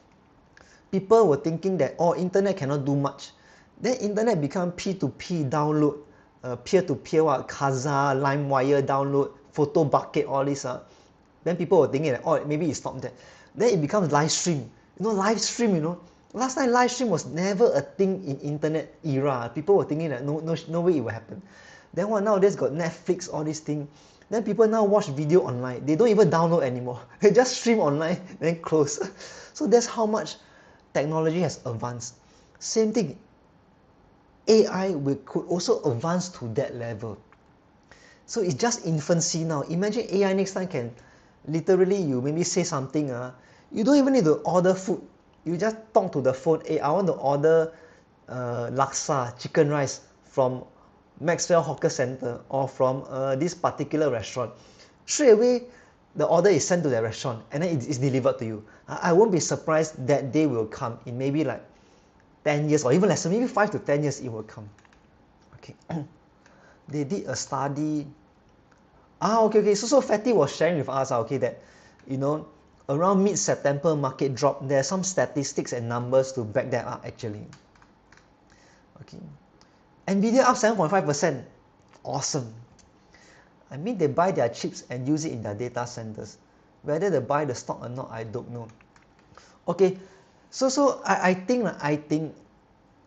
People were thinking that, internet cannot do much. Then internet become P2P download, peer-to-peer, Kazaa, LimeWire download, photo bucket, all this. Then people were thinking that, maybe it stopped there. Then it becomes live stream. Live stream, last time live stream was never a thing in internet era. People were thinking that no way it will happen. Then nowadays got Netflix, all these things. Then people now watch video online. They don't even download anymore. They just stream online, then close. So that's how much technology has advanced. Same thing. AI could also advance to that level. So it's just infancy now. Imagine AI next time can literally, you maybe say something, you don't even need to order food. You just talk to the phone, hey, I want to order laksa, chicken rice from Maxwell Hawker Center or from this particular restaurant. Straight away, the order is sent to the restaurant and then it's delivered to you. I won't be surprised that day will come in maybe like 10 years or even less, maybe 5 to 10 years it will come. Okay. They did a study. Okay. So Fatty was sharing with us, okay, that, around mid-September market drop, there are some statistics and numbers to back that up actually. Okay. Nvidia up 7.5%. Awesome. I mean, they buy their chips and use it in their data centers. Whether they buy the stock or not, I don't know. Okay, so I think,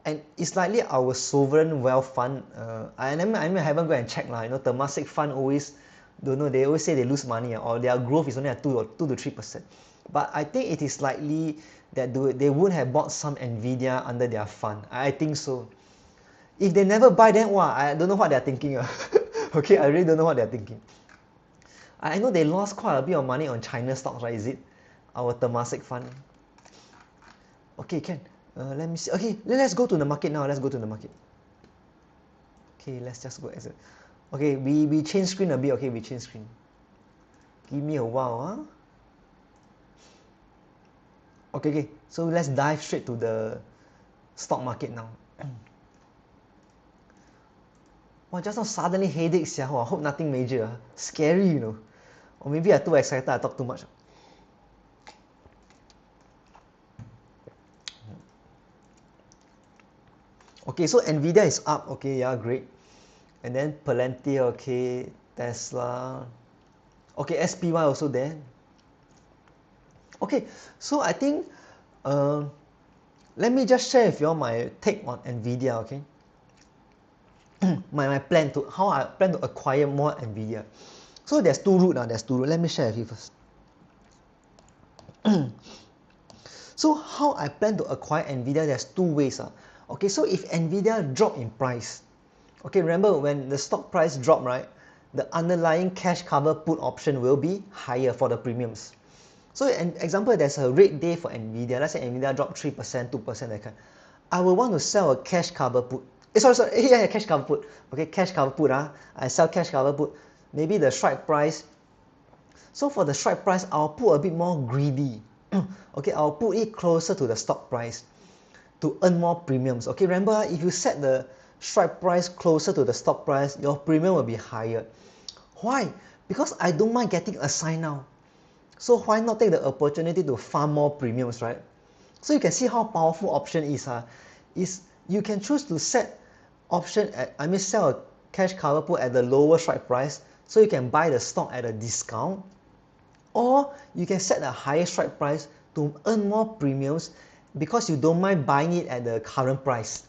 and it's likely our sovereign wealth fund. I haven't go and check Temasek fund always don't know. They always say they lose money or their growth is only at 2 to 3%. But I think it is likely that they would have bought some Nvidia under their fund. I think so. If they never buy, then I don't know what they're thinking. Okay, I really don't know what they're thinking. I know they lost quite a bit of money on China stocks, right? Is it our Temasek fund? Okay, can. Let me see. Okay, let's go to the market now. Let's go to the market. Okay, let's just go as a. Okay, we change screen a bit. Okay, we change screen. Give me a while, Okay. So let's dive straight to the stock market now. Just now suddenly headache, I hope nothing major. Scary, Or maybe I'm too excited, I talk too much. Okay, so Nvidia is up, okay, yeah, great. And then Palantir, okay, Tesla. Okay, SPY also there. Okay, so I think let me just share with you all my take on Nvidia. Okay, my plan to how I plan to acquire more Nvidia. So there's two routes now. There's two routes. Let me share with you first. So how I plan to acquire Nvidia, there's two ways. Okay, so if Nvidia drop in price, okay, remember when the stock price drop, right, the underlying cash cover put option will be higher for the premiums. So an example, there's a red day for Nvidia. Let's say Nvidia drop 3%, 2%, that kind. I will want to sell a cash cover put. Yeah, cash cover put. Okay, cash cover put. I sell cash cover put. Maybe the strike price. So for the strike price, I'll put a bit more greedy. Okay, I'll put it closer to the stock price to earn more premiums. Okay, remember, if you set the strike price closer to the stock price, your premium will be higher. Why? Because I don't mind getting assigned now. So why not take the opportunity to farm more premiums, right? So you can see how powerful option is. Is you can choose to set option at, sell a cash cover put at the lower strike price, so you can buy the stock at a discount, or you can set a higher strike price to earn more premiums because you don't mind buying it at the current price.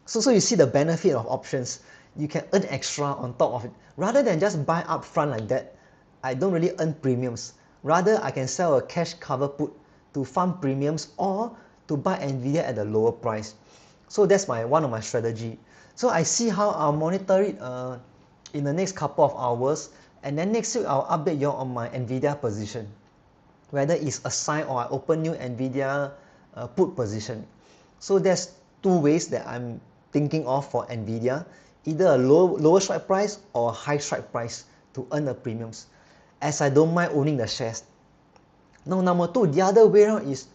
So you see the benefit of options. You can earn extra on top of it. Rather than just buy upfront like that, I don't really earn premiums. Rather, I can sell a cash cover put to farm premiums or to buy Nvidia at a lower price. So that's one of my strategy. So I see how I'll monitor it in the next couple of hours, and then next week I'll update you on my Nvidia position, whether it's assigned or I open new Nvidia put position. So there's two ways that I'm thinking of for Nvidia, either a lower strike price or a high strike price to earn the premiums, as I don't mind owning the shares. Now, number two, the other way around is,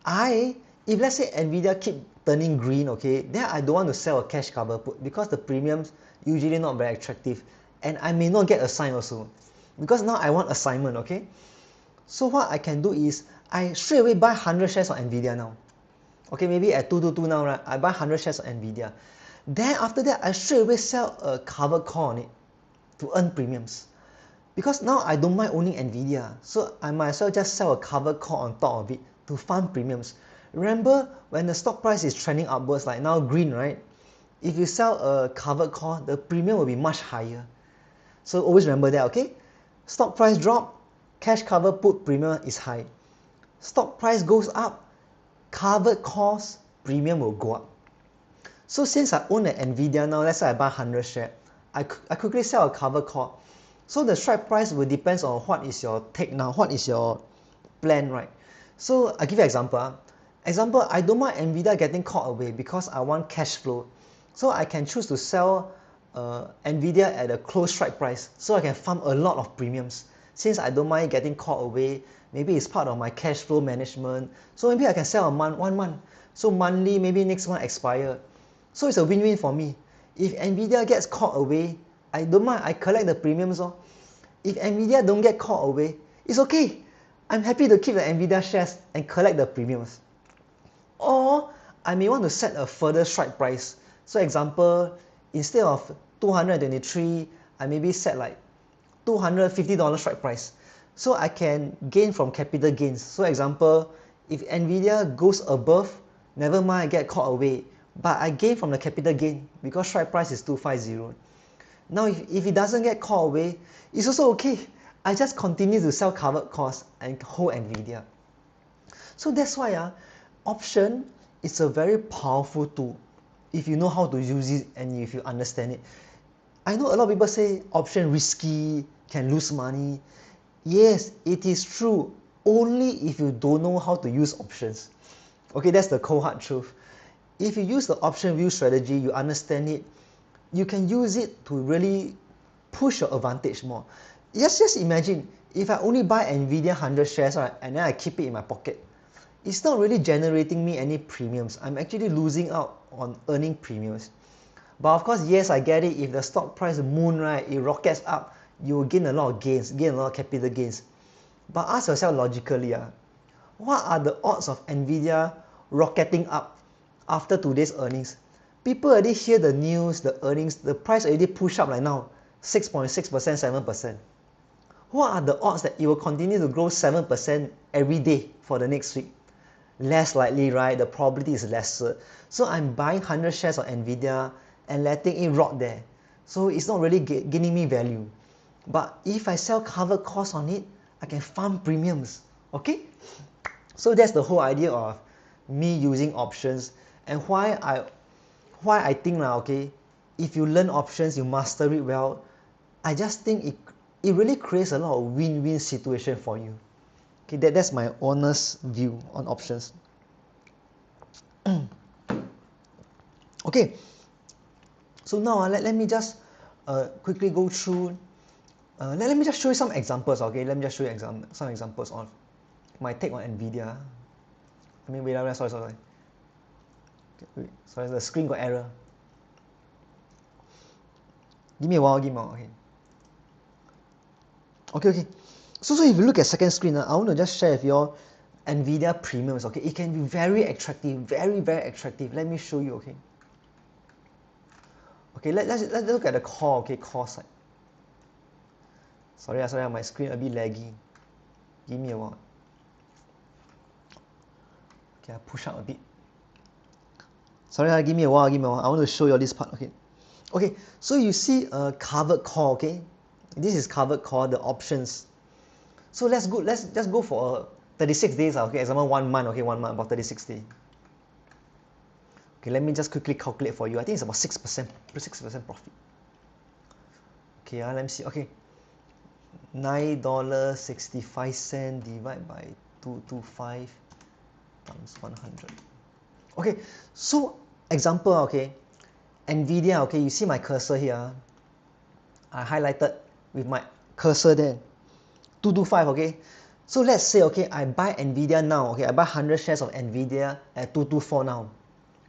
if let's say Nvidia keep turning green, okay, then I don't want to sell a cash cover put because the premiums usually not very attractive, and I may not get assigned also, because now I want assignment, okay. So what I can do is, I straight away buy 100 shares of Nvidia now. Okay, maybe at 222 now, right? I buy 100 shares of Nvidia. Then after that, I straight away sell a covered call on it to earn premiums. Because now I don't mind owning Nvidia, so I might as well just sell a covered call on top of it to farm premiums. Remember, when the stock price is trending upwards, like now green, right? If you sell a covered call, the premium will be much higher. So always remember that, okay? Stock price drop, cash cover put premium is high. Stock price goes up, covered calls premium will go up. So since I own an Nvidia now, let's say I buy 100 shares, I quickly sell a covered call. So the strike price will depend on what is your take now, what is your plan, right? So I give you an example. Example, I don't mind Nvidia getting caught away because I want cash flow. So I can choose to sell Nvidia at a close strike price, so I can farm a lot of premiums. Since I don't mind getting caught away, maybe it's part of my cash flow management. So maybe I can sell 1 month. So monthly, maybe next month expire. So it's a win-win for me. If Nvidia gets caught away, I don't mind, I collect the premiums. If Nvidia don't get caught away, it's okay. I'm happy to keep the Nvidia shares and collect the premiums. Or I may want to set a further strike price. So example, instead of 223, I maybe set like $250 strike price. So I can gain from capital gains. So example, if Nvidia goes above, never mind, I get caught away. But I gain from the capital gain because strike price is 250. Now, if it doesn't get caught away, it's also okay. I just continue to sell covered calls and hold Nvidia. So that's why option is a very powerful tool if you know how to use it and if you understand it. I know a lot of people say option risky, can lose money. Yes, it is true, only if you don't know how to use options. Okay, that's the cold hard truth. If you use the option view strategy, you understand it, you can use it to really push your advantage more. Just imagine, if I only buy Nvidia 100 shares, right, and then I keep it in my pocket, it's not really generating me any premiums. I'm actually losing out on earning premiums. But of course, yes, I get it. If the stock price moon, right, it rockets up, you will gain a lot of gains, gain a lot of capital gains. But ask yourself logically, what are the odds of Nvidia rocketing up after today's earnings? People already hear the news, the earnings, the price already push up like now. 6.6%, 7%. What are the odds that it will continue to grow 7% every day for the next week? Less likely, right? The probability is lesser. So I'm buying 100 shares of Nvidia and letting it rot there. So it's not really gaining me value. But if I sell covered calls on it, I can farm premiums. Okay? So that's the whole idea of me using options, and why I think now, okay, if you learn options, you master it well, I just think it really creates a lot of win-win situation for you. Okay, that's my honest view on options. Okay, so now let me just quickly go through. Let me just show you some examples. Okay, let me just show you some examples of my take on Nvidia. I mean, wait, sorry. Okay, wait, sorry, the screen got error. Give me a while. Okay. Okay. So if you look at second screen, I want to just share with you all Nvidia premiums. Okay, it can be very attractive, very attractive. Let me show you. Okay. Okay, let's look at the core. Okay, core side. Sorry, my screen a bit laggy. Give me a while. Okay, I push up a bit. Sorry, give me a while. I want to show you this part. Okay, so you see a covered call. Okay, this is covered call, the options. So let's just go for 36 days. Okay, example 1 month. Okay, 1 month, about 36 days. Okay, let me just quickly calculate for you. I think it's about 6% profit. Okay, let me see. Okay, $9.65 divided by 225 times 100. Okay, so example. Okay, Nvidia. Okay, you see my cursor here. I highlighted with my cursor there. 225. Okay, so let's say, okay, I buy Nvidia now. Okay, I buy 100 shares of Nvidia at 224 now.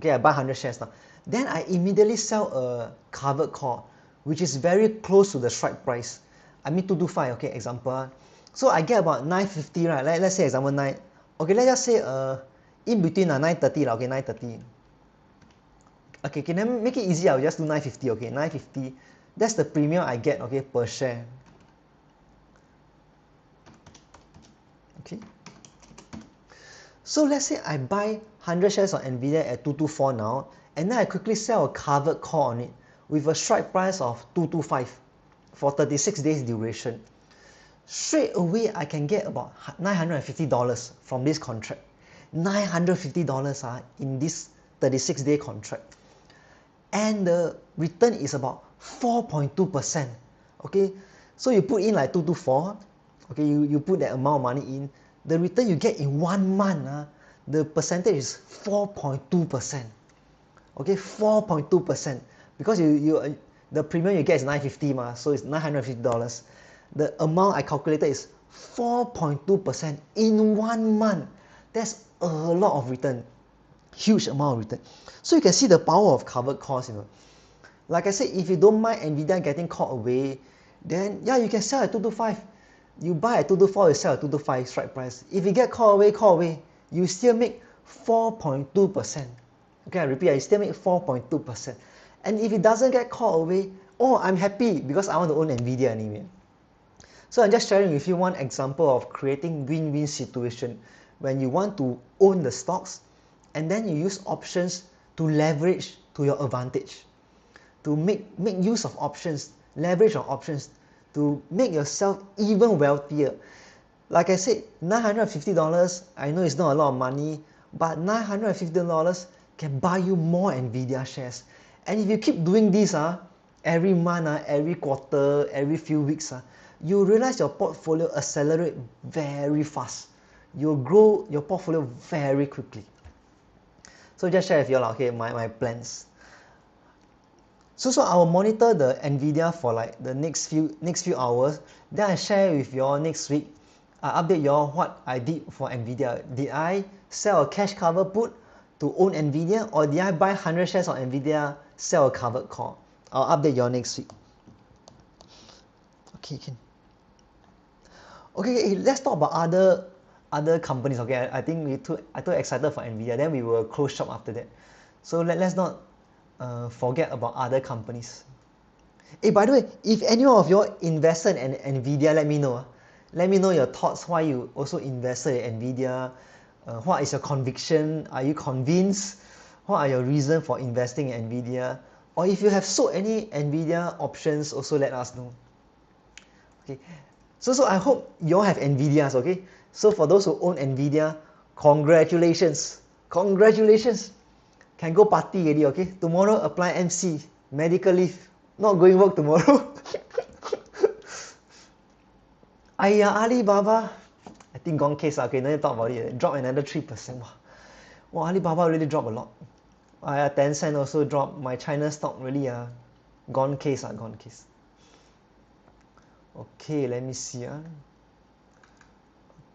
Okay, I buy 100 shares now. Then I immediately sell a covered call, which is very close to the strike price. I mean 225. Okay, example. So I get about 950, right? Let's say example 9. Okay, let's just say in between 930. Okay, 930. Okay, can I make it easy? I'll just do 950. Okay, 950. That's the premium I get. Okay, per share. Okay. So let's say I buy 100 shares of Nvidia at 224 now, and then I quickly sell a covered call on it with a strike price of 225 for 36 days duration. Straight away, I can get about $950 from this contract. $950 in this 36-day contract. And the return is about 4.2%. Okay, so you put in like 224. Okay, you put that amount of money in. The return you get in 1 month, the percentage is 4.2%. Okay, 4.2%. Because the premium you get is 950, so it's $950. The amount I calculated is 4.2% in 1 month. That's a lot of return. Huge amount of return. So you can see the power of covered calls. Like I said, if you don't mind Nvidia getting caught away, then yeah, you can sell at 225. You buy at 224, you sell at 225 strike price. If you get caught away, you still make 4.2%. Okay, I repeat, you still make 4.2%. And if it doesn't get caught away, oh, I'm happy because I want to own Nvidia anyway. So I'm just sharing with you one example of creating win-win situation when you want to own the stocks and then you use options to leverage to your advantage, to make use of options, leverage on options to make yourself even wealthier. Like I said, $950, I know it's not a lot of money, but $950 can buy you more Nvidia shares. And if you keep doing this every month, every quarter, every few weeks, you realize your portfolio accelerate very fast. You'll grow your portfolio very quickly. So just share with you all, okay, my plans. So I will monitor the Nvidia for like the next few hours. Then I share with you all next week. I update you all what I did for Nvidia. Did I sell a cash cover put to own Nvidia, or did I buy 100 shares of Nvidia, sell a covered call? I'll update you all next week. Okay, Okay, let's talk about other companies. Okay, I think I too excited for Nvidia. Then we will close shop after that. So let's not forget about other companies. Hey, by the way, if any of you invested in Nvidia, let me know. Let me know your thoughts, why you also invested in Nvidia. What is your conviction? Are you convinced? What are your reasons for investing in Nvidia? Or if you have sold any Nvidia options, also let us know. Okay, so I hope you all have Nvidias, okay? So for those who own Nvidia, congratulations. Congratulations. Can go party already, okay? Tomorrow apply MC, medical leave. Not going work tomorrow. Aiya, Alibaba. I think gone case, okay, no need to talk about it. Drop another 3%. Wow, Alibaba really dropped a lot. Tencent also dropped. My China stock really gone case, gone case. Okay, let me see.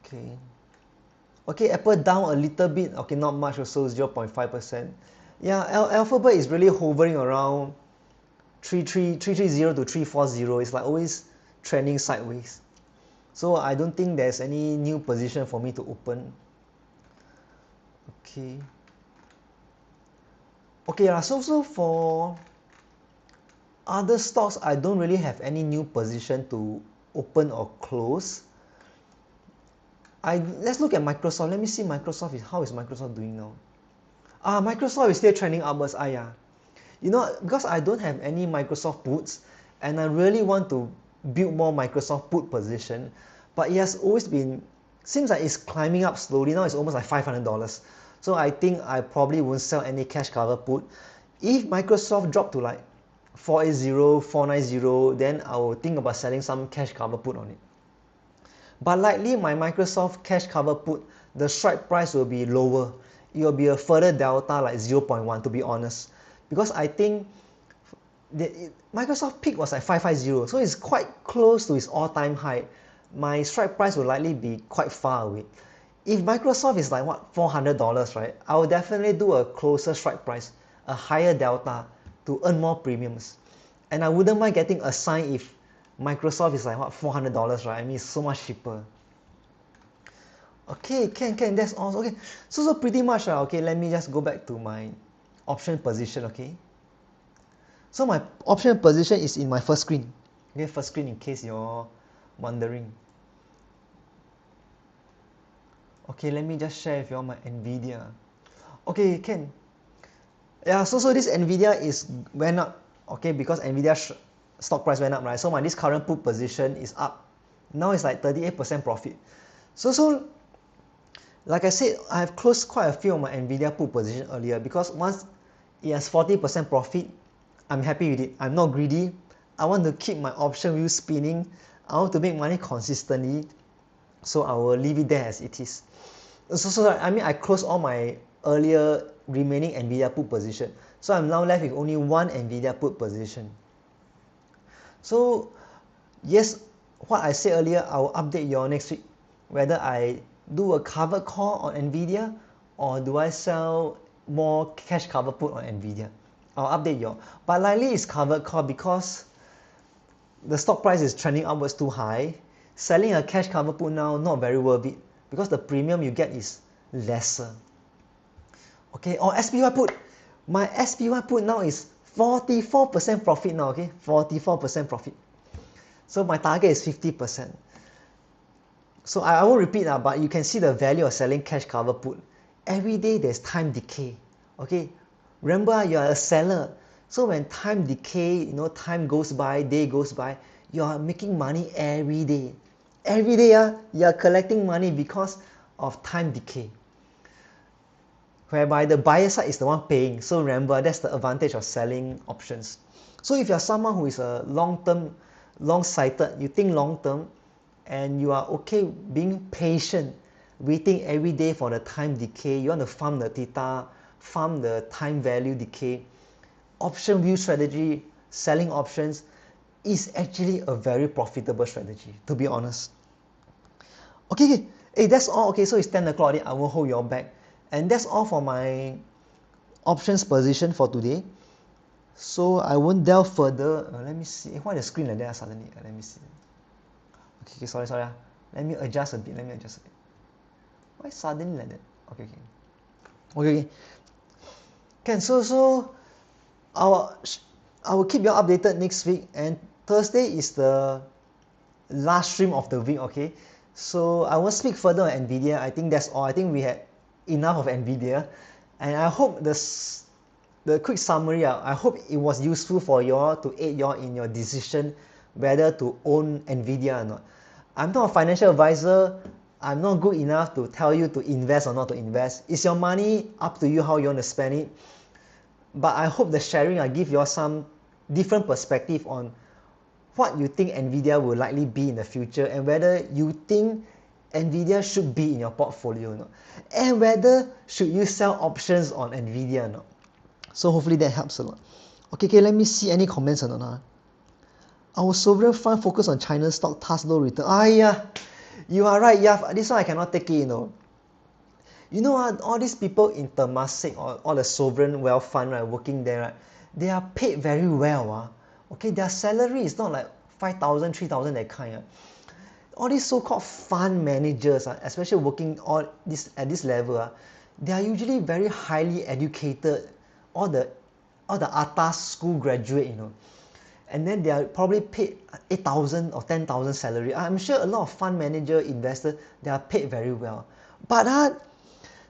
Okay. Okay, Apple down a little bit. Okay, not much also, 0.5%. Yeah, Alphabet is really hovering around 330 to 340. It's like always trending sideways. So I don't think there's any new position for me to open. Okay. Okay, so for other stocks, I don't really have any new position to open or close. Let's look at Microsoft. Let me see how is Microsoft doing now. Microsoft is still trending upwards. Yeah. You know, because I don't have any Microsoft puts, and I really want to build more Microsoft put position, but it has always been, seems like it's climbing up slowly. Now it's almost like $500. So I think I probably won't sell any cash cover put. If Microsoft drop to like 480, 490, then I will think about selling some cash cover put on it. But likely my Microsoft cash cover put, the strike price will be lower. It will be a further delta like 0.1 to be honest. Because I think Microsoft peak was like 550, so it's quite close to its all-time high. My strike price will likely be quite far away. If Microsoft is like what, $400, right, I will definitely do a closer strike price, a higher delta to earn more premiums. And I wouldn't mind getting a sign if Microsoft is like what, $400, right? I mean, it's so much cheaper. Okay, can, that's all. Okay, so pretty much, okay, let me just go back to my option position, okay? So my option position is in my first screen. Okay, first screen in case you're wondering. Okay, let me just share with you all my Nvidia. Okay, Ken. Yeah, so this Nvidia went up, okay, because Nvidia stock price went up, right? So this current put position is up. Now it's like 38% profit. So like I said, I have closed quite a few of my Nvidia put position earlier because once it has 40% profit, I'm happy with it. I'm not greedy. I want to keep my option wheel spinning. I want to make money consistently. So I will leave it there as it is. So I mean, I closed all my earlier remaining Nvidia put position. So I'm now left with only one Nvidia put position. So yes, what I said earlier, I will update you all next week whether I do a covered call on Nvidia or do I sell more cash cover put on Nvidia. I'll update you all. But likely it's covered call because the stock price is trending upwards too high. Selling a cash cover put now not very worth it because the premium you get is lesser. Okay, or SPY put. My SPY put now is 44% profit now, okay? 44% profit. So my target is 50%. So I won't repeat that, but you can see the value of selling cash cover put. Every day there's time decay. Okay, remember you are a seller. So when time decay, you know, time goes by, day goes by, you are making money every day. Every day, you are collecting money because of time decay. Whereby the buyer side is the one paying. So remember, that's the advantage of selling options. So if you're someone who is a long-term, long-sighted, you think long-term, and you are okay being patient, waiting every day for the time decay, you want to farm the theta, farm the time value decay, option view strategy, selling options is actually a very profitable strategy, to be honest. Okay, hey, that's all. Okay, so it's 10 o'clock, I won't hold you all back. And that's all for my options position for today. So I won't delve further. Let me see. Why the screen like that suddenly? Let me see. Okay, sorry. Let me adjust a bit. Why suddenly like that? Okay. Can so our I will keep you updated next week, and Thursday is the last stream of the week, okay? So I won't speak further on Nvidia. I think that's all. I think we had enough of Nvidia, and I hope the quick summary, I hope it was useful for y'all to aid y'all in your decision whether to own Nvidia or not. I'm not a financial advisor. I'm not good enough to tell you to invest or not to invest. It's your money, up to you how you want to spend it. But I hope the sharing I give you some different perspective on what you think Nvidia will likely be in the future, and whether you think Nvidia should be in your portfolio or not, and whether should you sell options on Nvidia or not. So hopefully that helps a lot. Okay, let me see any comments or not. Our sovereign fund focus on China's stock, thus low return. Yeah, you are right. Yeah, this one I cannot take it. All these people in Temasek or all the sovereign wealth fund, right, working there, right, they are paid very well. Okay, their salary is not like 5,000, 3,000 that kind. All these so-called fund managers, especially working at this level, they are usually very highly educated, all the atas school graduate, and then they are probably paid 8,000 or 10,000 salary. I'm sure a lot of fund manager investors, they are paid very well, but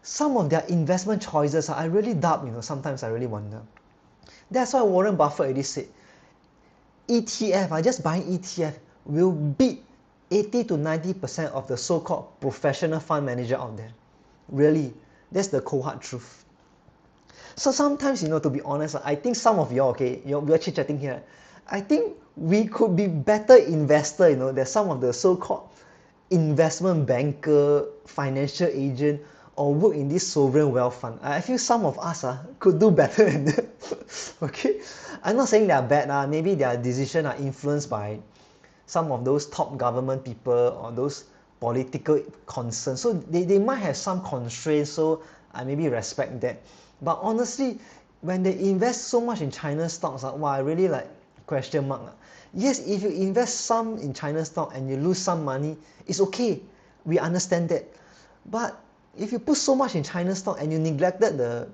some of their investment choices, I really doubt. Sometimes I really wonder. That's why Warren Buffett already said, ETF, just buying ETF will beat 80 to 90% of the so-called professional fund manager out there. Really, that's the cold hard truth. So sometimes, to be honest, I think some of y'all, okay, we are chit-chatting here, I think we could be better investor, than some of the so-called investment banker, financial agent, or work in this sovereign wealth fund. I feel some of us could do better than that. Okay, I'm not saying they are bad. Maybe their decisions are influenced by some of those top government people or those political concerns. So they might have some constraints. So I maybe respect that. But honestly, when they invest so much in China stocks, I really like question mark. Yes, if you invest some in China stock and you lose some money, it's okay. We understand that. But if you put so much in China stock and you neglected the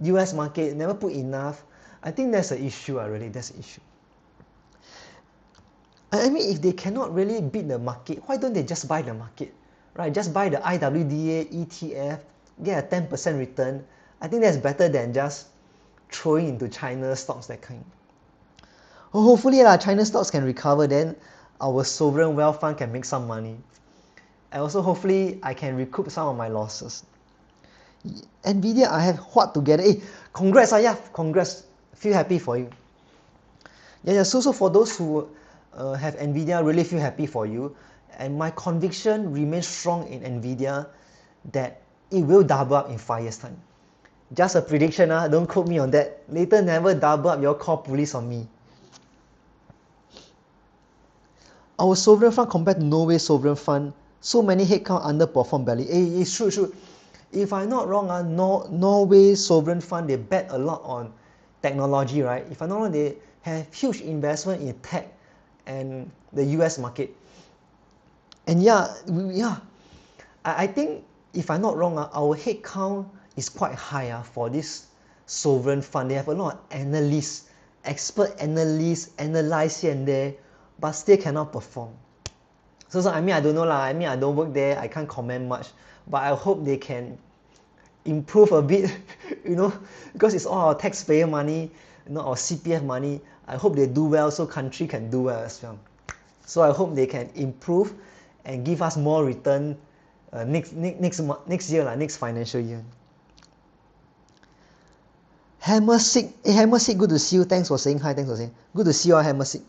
US market, never put enough, I think that's an issue. Really, that's an issue. I mean, if they cannot really beat the market, why don't they just buy the market? Right? Just buy the IWDA ETF, get a 10% return. I think that's better than just throwing into China stocks, that kind. Hopefully, China stocks can recover, then our sovereign wealth fund can make some money. And also, hopefully, I can recoup some of my losses. Nvidia, I have what together. Congrats, congrats. Feel happy for you. So for those who have Nvidia, really feel happy for you. And my conviction remains strong in Nvidia that it will double up in 5 years' time. Just a prediction, don't quote me on that. Later, never double up, your call police on me. Our sovereign fund compared to Norway sovereign fund, so many headcount underperform barely. It's true. If I'm not wrong, Norway sovereign fund, they bet a lot on technology, right? If I'm not wrong, they have huge investment in tech and the US market. And I think if I'm not wrong, our headcount is quite high for this sovereign fund. They have a lot of analysts, expert analysts, analyze here and there, but still cannot perform. So I mean, I don't know. I mean, I don't work there. I can't comment much. But I hope they can improve a bit, because it's all our taxpayer money, our CPF money. I hope they do well so country can do well as well. So I hope they can improve and give us more return next year, next financial year. Hammersick, Hammersick, good to see you. Thanks for saying hi. Good to see you, Hammersick.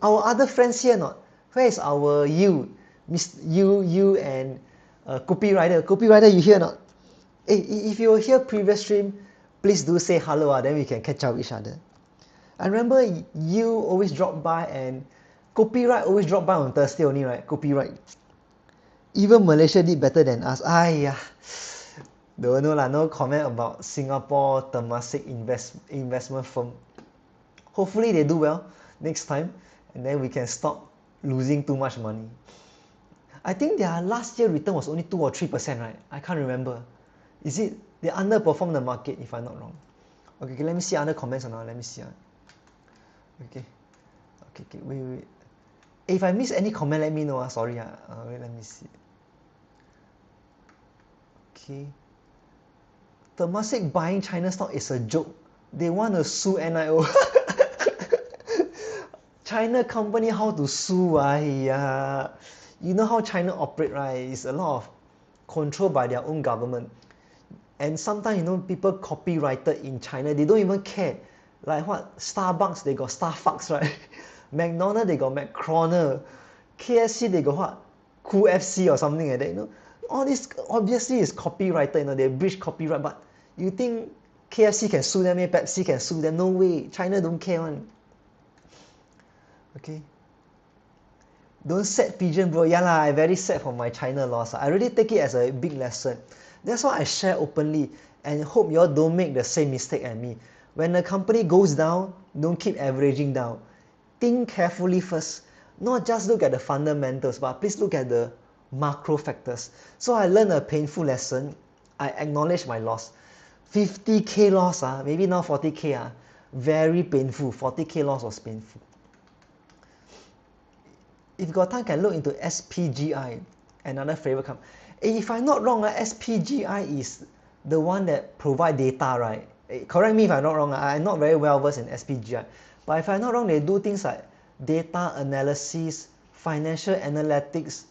Our other friends here not? Where is our you, Miss you and Kopi Rider? Kopi Rider, you here not? If you were here previous stream, please do say hello. Then we can catch up with each other. I remember you always drop by, and Copyright always drop by on Thursday only, right? Copyright. Even Malaysia did better than us. Don't know no comment about Singapore Temasek investment firm. Hopefully they do well next time, and then we can stop losing too much money. I think their last year return was only 2 or 3%, right? I can't remember. Is it they underperformed the market, if I'm not wrong? Okay, let me see other comments now. Let me see. Okay. Okay, wait. If I miss any comment, let me know. Sorry. Wait, let me see. Okay. Temasek buying China stock is a joke. They want to sue NIO. China company how to sue? Yeah. You know how China operate, right? It's a lot of control by their own government. And sometimes, people copyrighted in China, they don't even care. Like what? Starbucks, they got Starfucks, right? McDonald's, they got McCroner. KFC, they got what? Cool FC or something like that, All this obviously is copyrighted, they breach copyright, but you think KFC can sue them, Pepsi can sue them? No way. China don't care one. Okay. Don't set pigeon, bro. Yeah lah, I very sad for my China loss. I really take it as a big lesson. That's why I share openly and hope you all don't make the same mistake as me. When the company goes down, don't keep averaging down. Think carefully first. Not just look at the fundamentals, but please look at the macro factors. So I learned a painful lesson. I acknowledge my loss. 50k loss, maybe now 40k, very painful. 40k loss was painful. If you got time, can look into SPGI, another favorite company. If I'm not wrong, SPGI is the one that provide data, right? Correct me if I'm not wrong. I'm not very well versed in SPGI. But if I'm not wrong, they do things like data analysis, financial analytics,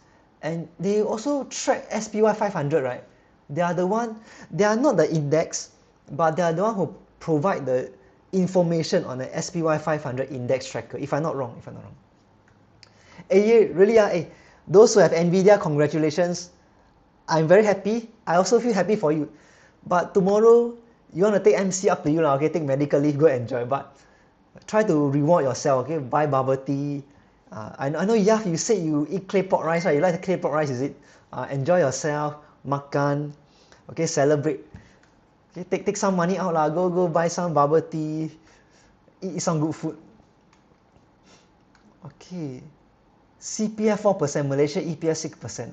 and they also track SPY 500, right? They are not the index, but they are the one who provide the information on the SPY 500 index tracker, if I'm not wrong. Hey, really, those who have Nvidia, congratulations. I'm very happy. I also feel happy for you. But tomorrow, you want to take MC, up to you, okay? Take medical leave, go enjoy. But try to reward yourself, okay? Buy bubble tea. I know, Yaf, you said you eat clay pot rice, right? You like the clay pot rice, is it? Enjoy yourself, makan, okay? Celebrate. Okay, take some money out, lah. Go buy some bubble tea, eat some good food. Okay. CPF 4%, Malaysia EPS 6%.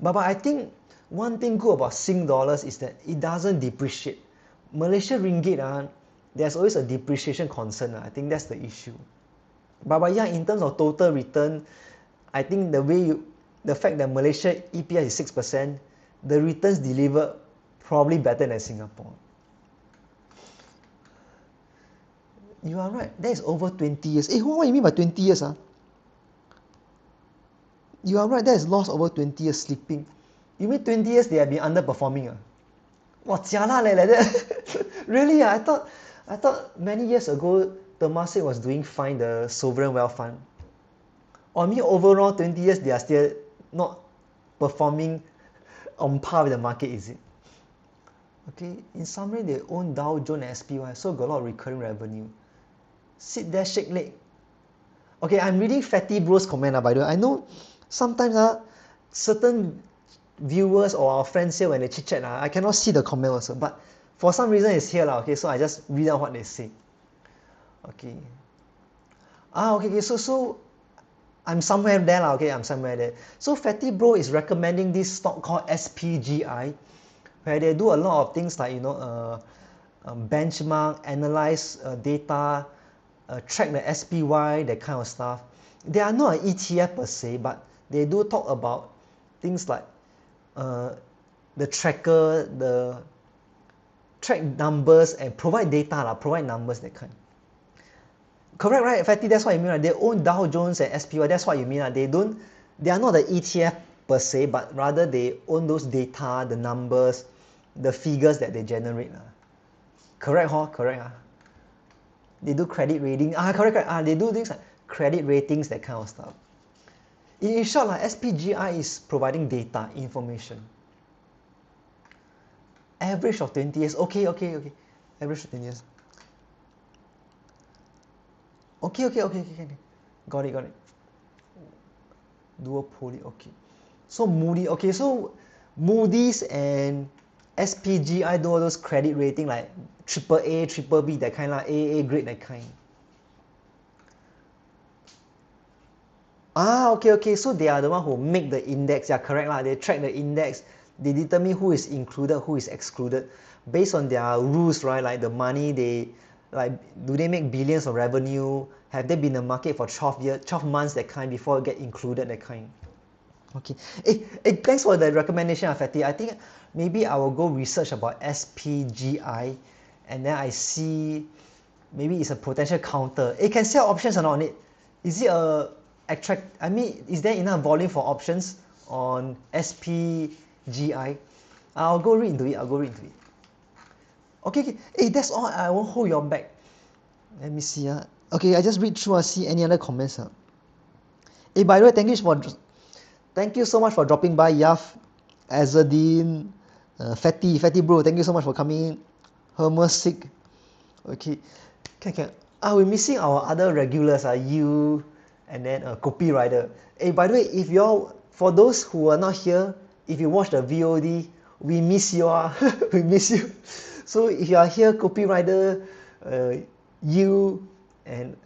But I think one thing good about Sing dollars is that it doesn't depreciate. Malaysia ringgit, there's always a depreciation concern. I think that's the issue. But yeah, in terms of total return, I think the fact that Malaysia EPS is 6%, the returns delivered probably better than Singapore. You are right. That is over 20 years. What do you mean by 20 years? You are right, that is lost over 20 years sleeping. You mean 20 years they have been underperforming? Wow, jialat leh like that. Really? I thought many years ago Temasek was doing fine, the sovereign wealth fund. Or me overall 20 years they are still not performing on par with the market, is it? Okay, in summary, they own Dow Jones and SPY, so got a lot of recurring revenue. Sit there, shake leg. Okay, I'm reading Fatty Bro's comment, by the way. I know sometimes certain viewers or our friends here when they chit chat, I cannot see the comment also, but for some reason it's here, okay, so I just read out what they say. Okay. Okay, so I'm somewhere there, okay, I'm somewhere there. So Fatty Bro is recommending this stock called SPGI, where they do a lot of things like, benchmark, analyze data, track the SPY, that kind of stuff. They are not an ETF per se, but they do talk about things like the tracker, the track numbers and provide data, provide numbers, that kind. Correct, right? Fatty, that's what you mean, right? They own Dow Jones and SPY, that's what you mean, right? They are not the ETF per se, but rather they own those data, the numbers, the figures that they generate. Correct, correct. They do credit rating. Correct. They do things like credit ratings, that kind of stuff. In short, SPGI is providing data, information. Average of 20 years. Okay. Average of 20 years. Okay. Got it. Duopoly, okay. So Moody's and SPGI do all those credit rating like AAA, BBB, that kind, AA grade, that kind. Okay. So they are the one who make the index. Yeah, correct. They track the index. They determine who is included, who is excluded, based on their rules, right? Like the money they, Like, do they make billions of revenue? Have they been in the market for 12 months, that kind, before it get included, that kind? Okay. Hey, thanks for the recommendation, Fatty. I think maybe I will go research about SPGI, and then I see maybe it's a potential counter. It can sell options or not on it. Is it a I mean, is there enough volume for options on SPGI? I'll go read into it. Okay. Hey, that's all. I won't hold your back. Let me see. Okay, I just read through. I see any other comments. Hey, by the way, thank you so much for dropping by, Yaf, Azadine, Fatty bro. Thank you so much for coming. Hermes Sick. Okay. Can. We're missing our other regulars. You, and then Kopi Rider. Hey, by the way, if y'all, for those who are not here, if you watch the VOD, we miss you. We miss you. So if you are here, Kopi Rider, you, and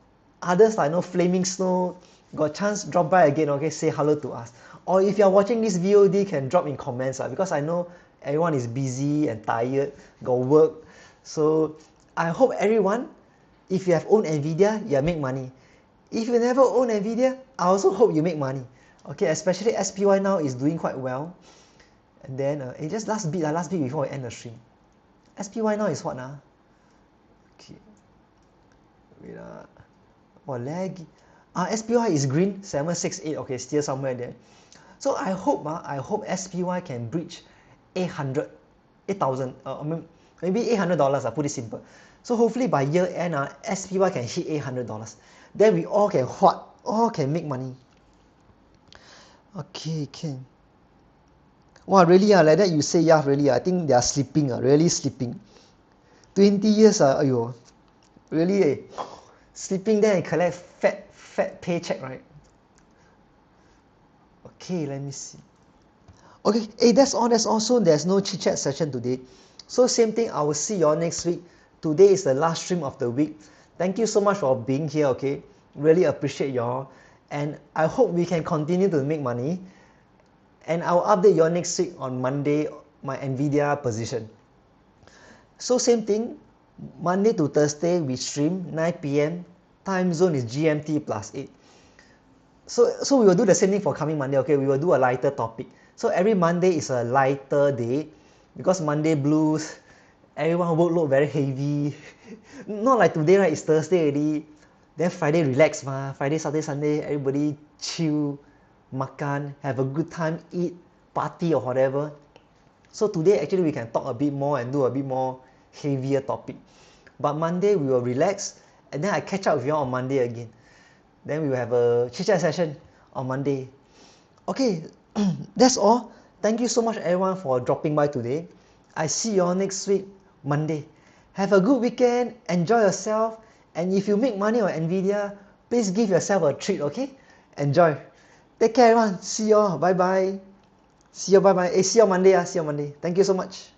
others like Flaming Snow, got chance, drop by again, okay, say hello to us. Or if you're watching this VOD, can drop in comments, because I know everyone is busy and tired, got work. So I hope everyone, if you have owned Nvidia, you make money. If you never own Nvidia, I also hope you make money. Okay, especially SPY now is doing quite well. And then just last bit before we end the stream. SPY now is what now? Okay. Wait. Lag. SPY is green, 768. Okay, still somewhere there. So I hope SPY can breach 8,000. Maybe $800. I put it simple. So hopefully by year end, SPY can hit $800. Then we all can what? All can make money. Okay, can. Wow, really? Like that you say, yeah, really? I think they are sleeping. Really sleeping. 20 years. Ayo. Really? Sleeping there and collect fat paycheck, right? Okay, let me see. Okay, hey, that's all. So there's no chit chat session today. So same thing, I will see you all next week. Today is the last stream of the week. Thank you so much for being here, okay? Really appreciate y'all. And I hope we can continue to make money. And I'll update you all next week on Monday, my Nvidia position. So same thing, Monday to Thursday we stream 9 p.m. Time zone is GMT plus 8. So we will do the same thing for coming Monday, okay? We will do a lighter topic. So every Monday is a lighter day because Monday blues, everyone workload very heavy. Not like today, right? It's Thursday already. Then Friday relax, Friday, Saturday, Sunday, everybody chill, makan, have a good time, eat, party or whatever. So today actually we can talk a bit more and do a bit more heavier topic. But Monday we will relax and then I catch up with you all on Monday again. Then we will have a chit-chat session on Monday. Okay, that's all. Thank you so much everyone for dropping by today. I see you all next week, Monday. Have a good weekend, enjoy yourself, and if you make money on Nvidia, please give yourself a treat, okay? Enjoy. Take care everyone. See you all. Bye-bye. See you, bye-bye. See you on Monday. See you on Monday. Thank you so much.